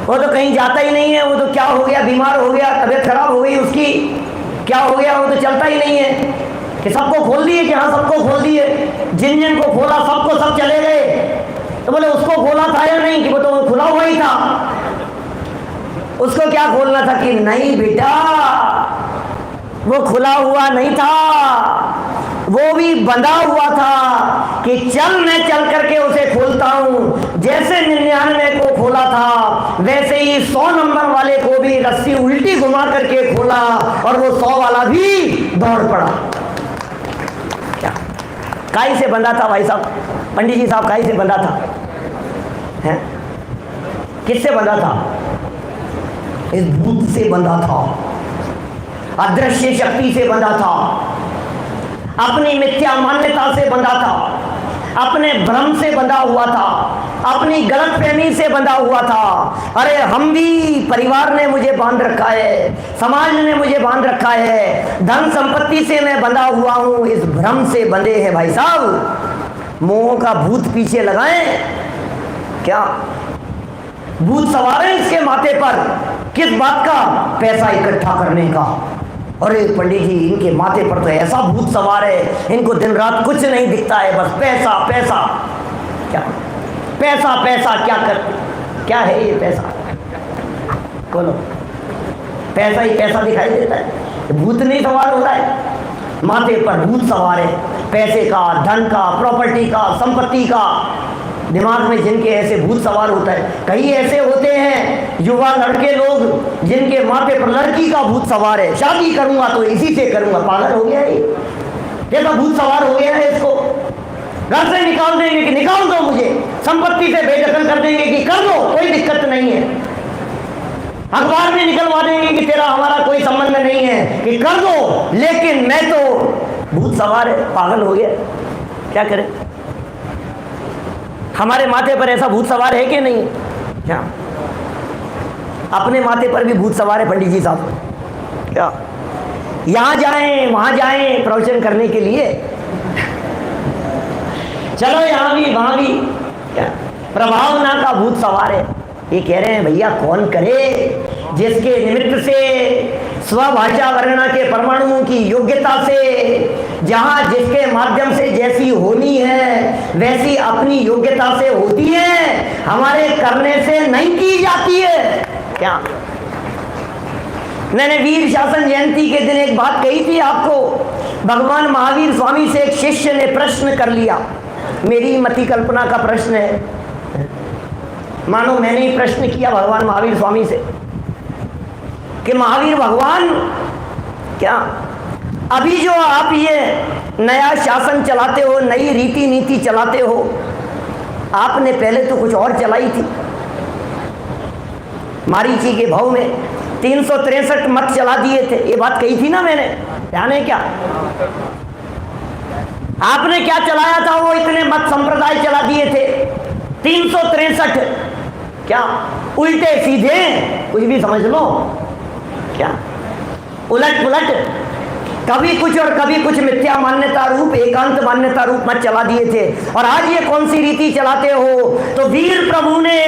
वो तो कहीं जाता ही नहीं है, वो तो क्या हो गया, बीमार हो गया, तबीयत खराब हो गई उसकी, क्या हो गया, वो तो चलता ही नहीं है। कि सबको खोल दिए? कि हाँ सबको खोल दिए। जिन जिन को खोला सबको सब चले गए। तो बोले उसको खोला था या नहीं? कि वो तो खुला हुआ ही था, उसको क्या खोलना था? कि नहीं बेटा वो खुला हुआ नहीं था, वो भी बंधा हुआ था। कि चल मैं चल करके उसे खोलता हूं। जैसे 99 को खोला था वैसे ही 100 नंबर वाले को भी रस्सी उल्टी घुमा करके खोला और वो 100 वाला भी दौड़ पड़ा। क्या काई से बंधा था भाई साहब? पंडित जी साहब काई से बंधा था? है किससे बंधा था? इस भूत से बंधा था, अदृश्य शक्ति से बंधा था, अपनी मिथ्या मान्यता से बंधा था, अपने भ्रम से बंधा हुआ था, अपनी गलतफहमी से बंधा हुआ था। अरे हम भी, परिवार ने मुझे बांध रखा है, समाज ने मुझे बांध रखा है, धन संपत्ति से मैं बंधा हुआ हूं, इस भ्रम से बंधे हैं भाई साहब। मोह का भूत पीछे लगाएं क्या? भूत सवार है इसके माथे पर। किस बात का? पैसा इकट्ठा करने का। अरे पंडित जी इनके माथे पर तो ऐसा भूत सवार है, इनको दिन रात कुछ नहीं दिखता है, बस पैसा पैसा। क्या पैसा पैसा? क्या है ये पैसा? बोलो, पैसा ही पैसा दिखाई देता है, भूत नहीं सवार होता है। माथे पर भूत सवार है, पैसे का, धन का, प्रॉपर्टी का, संपत्ति का। दिमाग में जिनके ऐसे भूत सवार होता है। कई ऐसे होते हैं युवा लड़के लोग जिनके माथे पर लड़की का भूत सवार है, शादी करूंगा तो इसी से करूंगा। पागल हो गया है, जैसा भूत सवार हो गया है। इसको घर से निकाल देंगे कि निकाल दो मुझे, संपत्ति से बेदखल कर देंगे कि कर दो कोई दिक्कत नहीं है, अखबार में निकलवा देंगे कि तेरा हमारा कोई संबंध नहीं है, कि कर दो, लेकिन मैं तो भूत सवार है। पागल हो गया, क्या करें? हमारे माथे पर ऐसा भूत सवार है कि नहीं? क्या अपने माथे पर भी भूत सवार है पंडित जी साहब? क्या यहां जाएं वहां जाएं प्रवचन करने के लिए, चलो यहां भी वहां भी, क्या प्रभावना का भूत सवार है। ये कह रहे हैं भैया कौन करे जिसके निमित्त से स्वभाषा वर्णना के परमाणुओं की योग्यता से, जहां जिसके माध्यम से जैसी होनी है वैसी अपनी योग्यता से होती है, हमारे करने से नहीं की जाती है। क्या मैंने वीर शासन जयंती के दिन एक बात कही थी आपको। भगवान महावीर स्वामी से एक शिष्य ने प्रश्न कर लिया, मेरी मति कल्पना का प्रश्न है, मानो मैंने ही प्रश्न किया भगवान महावीर स्वामी से कि महावीर भगवान, क्या अभी जो आप ये नया शासन चलाते हो, नई रीति नीति चलाते हो, आपने पहले तो कुछ और चलाई थी। मारीची के भाव में 363 मत चला दिए थे, ये बात कही थी ना मैंने, ध्यान है क्या? आपने क्या चलाया था? वो इतने मत संप्रदाय चला दिए थे 363। क्या उल्टे सीधे कुछ भी समझ लो, क्या उलट पुलट, कभी कुछ और कभी कुछ मिथ्या मान्यता रूप, एकांत मान्यता रूप मत चला दिए थे। और आज ये कौन सी रीति चलाते हो? तो वीर प्रभु ने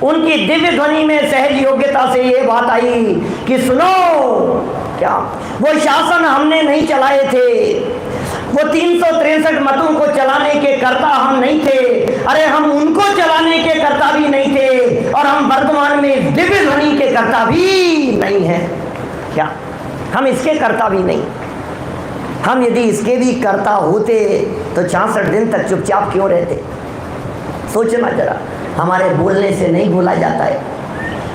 उनकी दिव्य ध्वनि में सहज योग्यता से ये बात आई कि सुनो, क्या वो शासन हमने नहीं चलाए थे, वो 363 मतों को चलाने के कर्ता हम नहीं थे, अरे हम उनको चलाने के कर्ता भी नहीं थे, और हम वर्तमान में दिव्य ध्वनि के कर्ता भी नहीं हैं। क्या हम इसके कर्ता भी नहीं? हम यदि इसके भी कर्ता होते तो 66 दिन तक चुपचाप क्यों रहते? सोचना जरा, हमारे बोलने से नहीं बोला जाता है।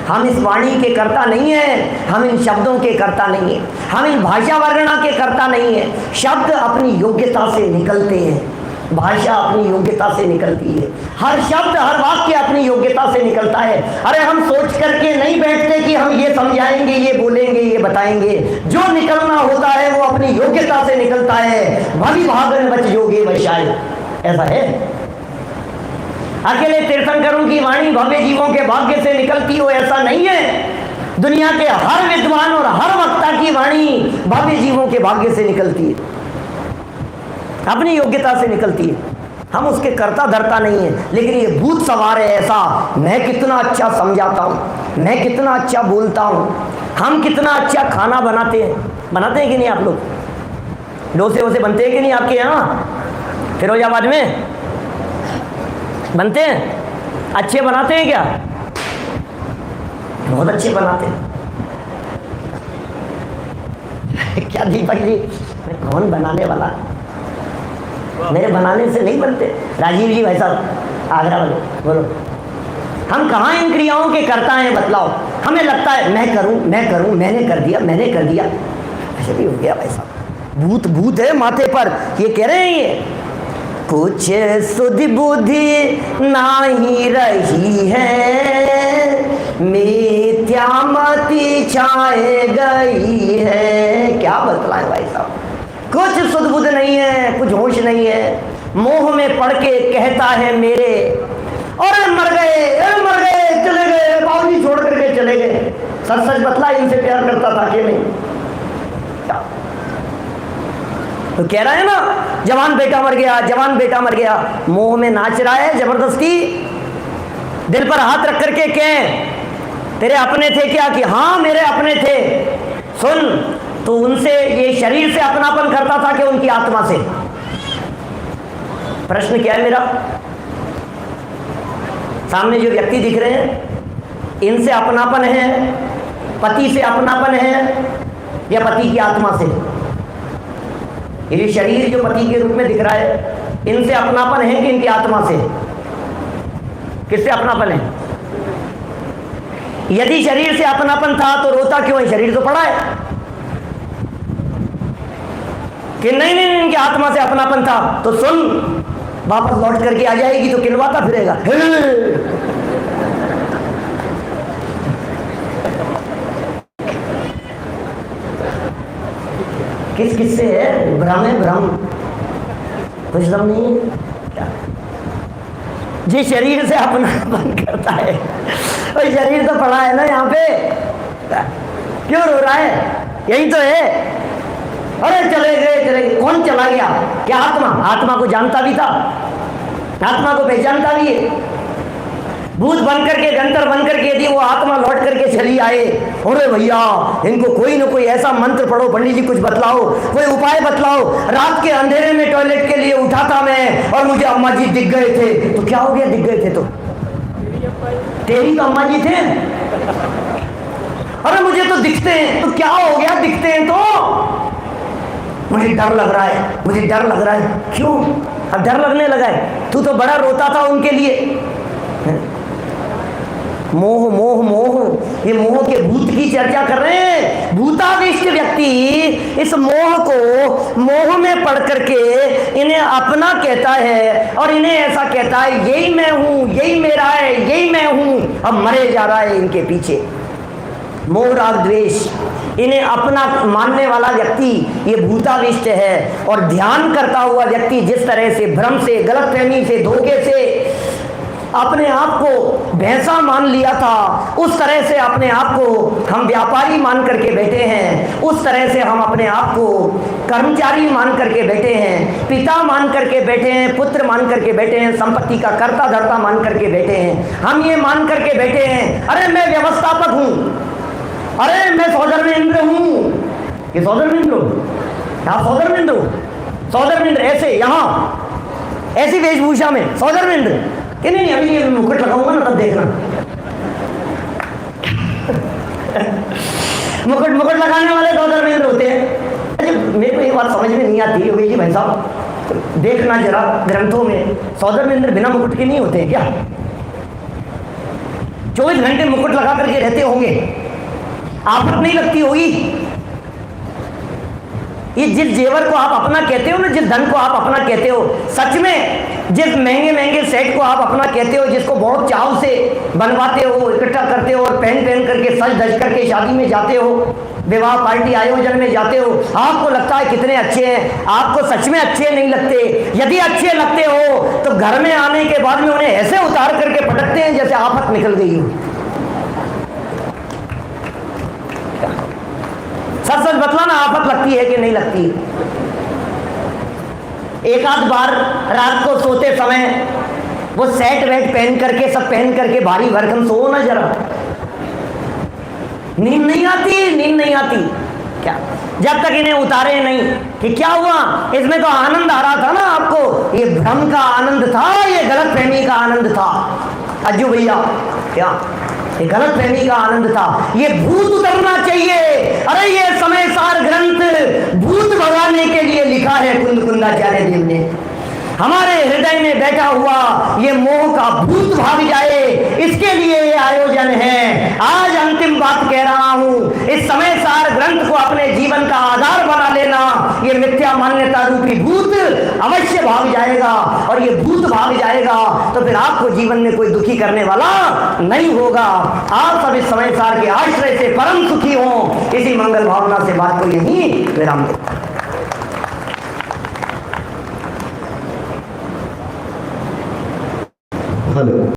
हम इस वाणी के कर्ता नहीं हैं, हम इन शब्दों के कर्ता नहीं हैं, हम इन भाषा वर्णना के कर्ता नहीं हैं। शब्द अपनी योग्यता से निकलते हैं, भाषा अपनी योग्यता से निकलती है, हर शब्द हर वाक्य अपनी योग्यता से निकलता है। अरे हम सोच करके नहीं बैठते कि हम ये समझाएंगे, ये बोलेंगे, ये बताएंगे। जो निकलना होता है वो अपनी योग्यता से निकलता है। भली भागन बच जोगे वैशाय, ऐसा है। अकेले तीर्थंकरों की वाणी भव्य जीवों के भाग्य से निकलती हो, ऐसा नहीं है। दुनिया के हर विद्वान और हर वक्ता की वाणी भव्य जीवों के भाग्य से निकलती है, अपनी योग्यता से निकलती है। हम उसके करता धरता नहीं है। लेकिन ये भूत सवार है ऐसा, मैं कितना अच्छा समझाता हूँ, मैं कितना अच्छा बोलता हूँ, हम कितना अच्छा खाना बनाते हैं कि नहीं आप लोग? डोसे वोसे बनते हैं कि नहीं आपके यहाँ फिरोजाबाद में? बनते हैं? अच्छे बनाते हैं क्या? बहुत अच्छे बनाते हैं। क्या दीपक जी, मैं कौन बनाने वाला, मेरे बनाने से नहीं बनते। राजीव जी भाई साहब आगरा वाले, बोलो हम कहाँ इन क्रियाओं के करता हैं बतलाओ। हमें लगता है मैं करूं, मैंने कर दिया। ऐसे भी हो गया भाई साहब। भूत है माथे पर। ये कह रहे हैं ये कुछ सुधि बुद्धि नाही रही है, मिथ्यामति छाए गई है। क्या बतलाएं भाई साहब, कुछ सुध बुध नहीं है, कुछ होश नहीं है। मोह में पड़ के कहता है मेरे, और मर गए चले गए, बाबूजी छोड़ करके चले गए। सच बतला, इनसे प्यार करता था कि नहीं? क्या तो कह रहा है ना, जवान बेटा मर गया। मोह में नाच रहा है जबरदस्ती। दिल पर हाथ रख करके कह तेरे अपने थे क्या? कि हाँ मेरे अपने थे। सुन, तो उनसे ये शरीर से अपनापन करता था कि उनकी आत्मा से? प्रश्न क्या है मेरा? सामने जो व्यक्ति दिख रहे हैं, इनसे अपनापन है, पति से अपनापन है या पति की आत्मा से? ये शरीर जो पति के रूप में दिख रहा है, इनसे अपनापन है कि इनकी आत्मा से? किससे अपनापन है? यदि शरीर से अपनापन था तो रोता क्यों है? शरीर तो पड़ा है कि नहीं इनकी आत्मा से अपनापन था। तो सुन, वापस लौट करके आ जाएगी तो किलवाता फिरेगा। किस से है? भ्रम कुछ दम नहीं है। जिस शरीर से अपनापन करता है, और शरीर तो पड़ा है ना यहाँ पे, क्यों रो रहा है? यही तो है। अरे चले गए। कौन चला गया? क्या आत्मा को जानता भी था, आत्मा को पहचानता भी है। भूत बन करके, गंतर बन करके यदि वो आत्मा लौट करके चली आए, अरे भैया इनको कोई ना कोई ऐसा मंत्र पढ़ो, पंडित जी कुछ बतलाओ, कोई उपाय बतलाओ। रात के अंधेरे में टॉयलेट के लिए उठा था मैं, और मुझे अम्मा जी दिख गए थे। तो क्या हो गया? दिख गए थे तो तेरी तो अम्मा जी थे। अरे मुझे तो दिखते हैं। तो क्या हो गया? दिखते हैं तो मुझे डर लग रहा है। क्यों अब डर लगने लगा है? तू तो बड़ा रोता था उनके लिए। मोह, ये मोह के भूत की चर्चा कर रहे हैं। भूताविष्ट व्यक्ति इस मोह को, मोह में पड़ करके इन्हें अपना कहता है, और इन्हें ऐसा कहता है यही मैं हूं, यही मेरा है, यही मैं हूं। अब मरे जा रहा है इनके पीछे। मोह राग द्वेष, इन्हें अपना मानने वाला व्यक्ति ये भूताविष्ट है। और ध्यान करता हुआ व्यक्ति जिस तरह से भ्रम से, गलतफहमी से, धोखे से अपने आप को भैंसा मान लिया था, उस तरह से अपने आप को हम व्यापारी मान करके बैठे हैं। उस तरह से हम अपने आप को कर्मचारी मान करके बैठे हैं, पिता मान करके बैठे हैं, पुत्र मान करके बैठे हैं, संपत्ति का कर्ता धर्ता मान करके बैठे हैं। हम ये मान करके बैठे हैं, अरे मैं व्यवस्थापक हूँ, अरे मैं सौधर्मेंद्र हूँ। ये सौधर्मेंद्र हो? हाँ सौधर्मेंद्र हो। सौधर्मेंद्र ऐसे यहाँ ऐसी वेशभूषा में सौधर्मेंद्र कि नहीं, अभी ये मुकुट लगाऊंगा ना तब देखना। मुकुट लगाने वाले सौधर्मेंद्र होते हैं। अच्छा मेरे को ये बात समझ में नहीं आती योगी जी भाई साहब, देखना जरा ग्रंथों में सौधर्मेंद्र बिना मुकुट के नहीं होते हैं क्या? 24 घंटे मुकुट लगा करके रहते होंगे, आफत नहीं लगती होगी? ये जिस जेवर को आप अपना कहते हो ना, जिस धन को आप अपना कहते हो, सच में जिस महंगे महंगे सेट को आप अपना कहते हो, जिसको बहुत चाव से बनवाते हो, इकट्ठा करते हो और पहन पहन करके सज धज करके शादी में जाते हो, विवाह पार्टी आयोजन में जाते हो, आपको लगता है कितने अच्छे हैं, आपको सच में अच्छे नहीं लगते। यदि अच्छे लगते हो तो घर में आने के बाद में उन्हें ऐसे उतार करके पटकते हैं जैसे आफत निकल गई हो। सच सच बतलाना, आफत लगती है कि नहीं लगती? एक आध बार रात को सोते समय वो सेट वेट पहन करके, सब पहन करके भारी भरकम सो ना जरा, नींद नहीं आती, नींद नहीं आती क्या? जब तक इन्हें उतारे नहीं कि क्या हुआ, इसमें तो आनंद आ रहा था ना आपको, ये भ्रम का आनंद था, ये गलत फहमी का आनंद था। अज्जू भैया, क्या ये गलत फहमी का आनंद था, ये भूत उतरना चाहिए। अरे ये समय सार ग्रंथ भूत भगाने के लिए लिखा है कुंद कुंदाचार्य देव ने। हमारे हृदय में बैठा हुआ ये मोह का भूत भाग जाए, इसके लिए ये आयोजन है। आज अंतिम बात कह रहा हूं, इस समय सार ग्रंथ को अपने जीवन का आधार बना लेना। ये मिथ्या मान्यता रूपी भूत अवश्य भाग जाएगा, और ये भूत भाग जाएगा तो फिर आपको जीवन में कोई दुखी करने वाला नहीं होगा। आप सब इस समय सार के आश्रय से परम सुखी हों, इसी मंगल भावना से बात को यही विराम देता।
हेलो।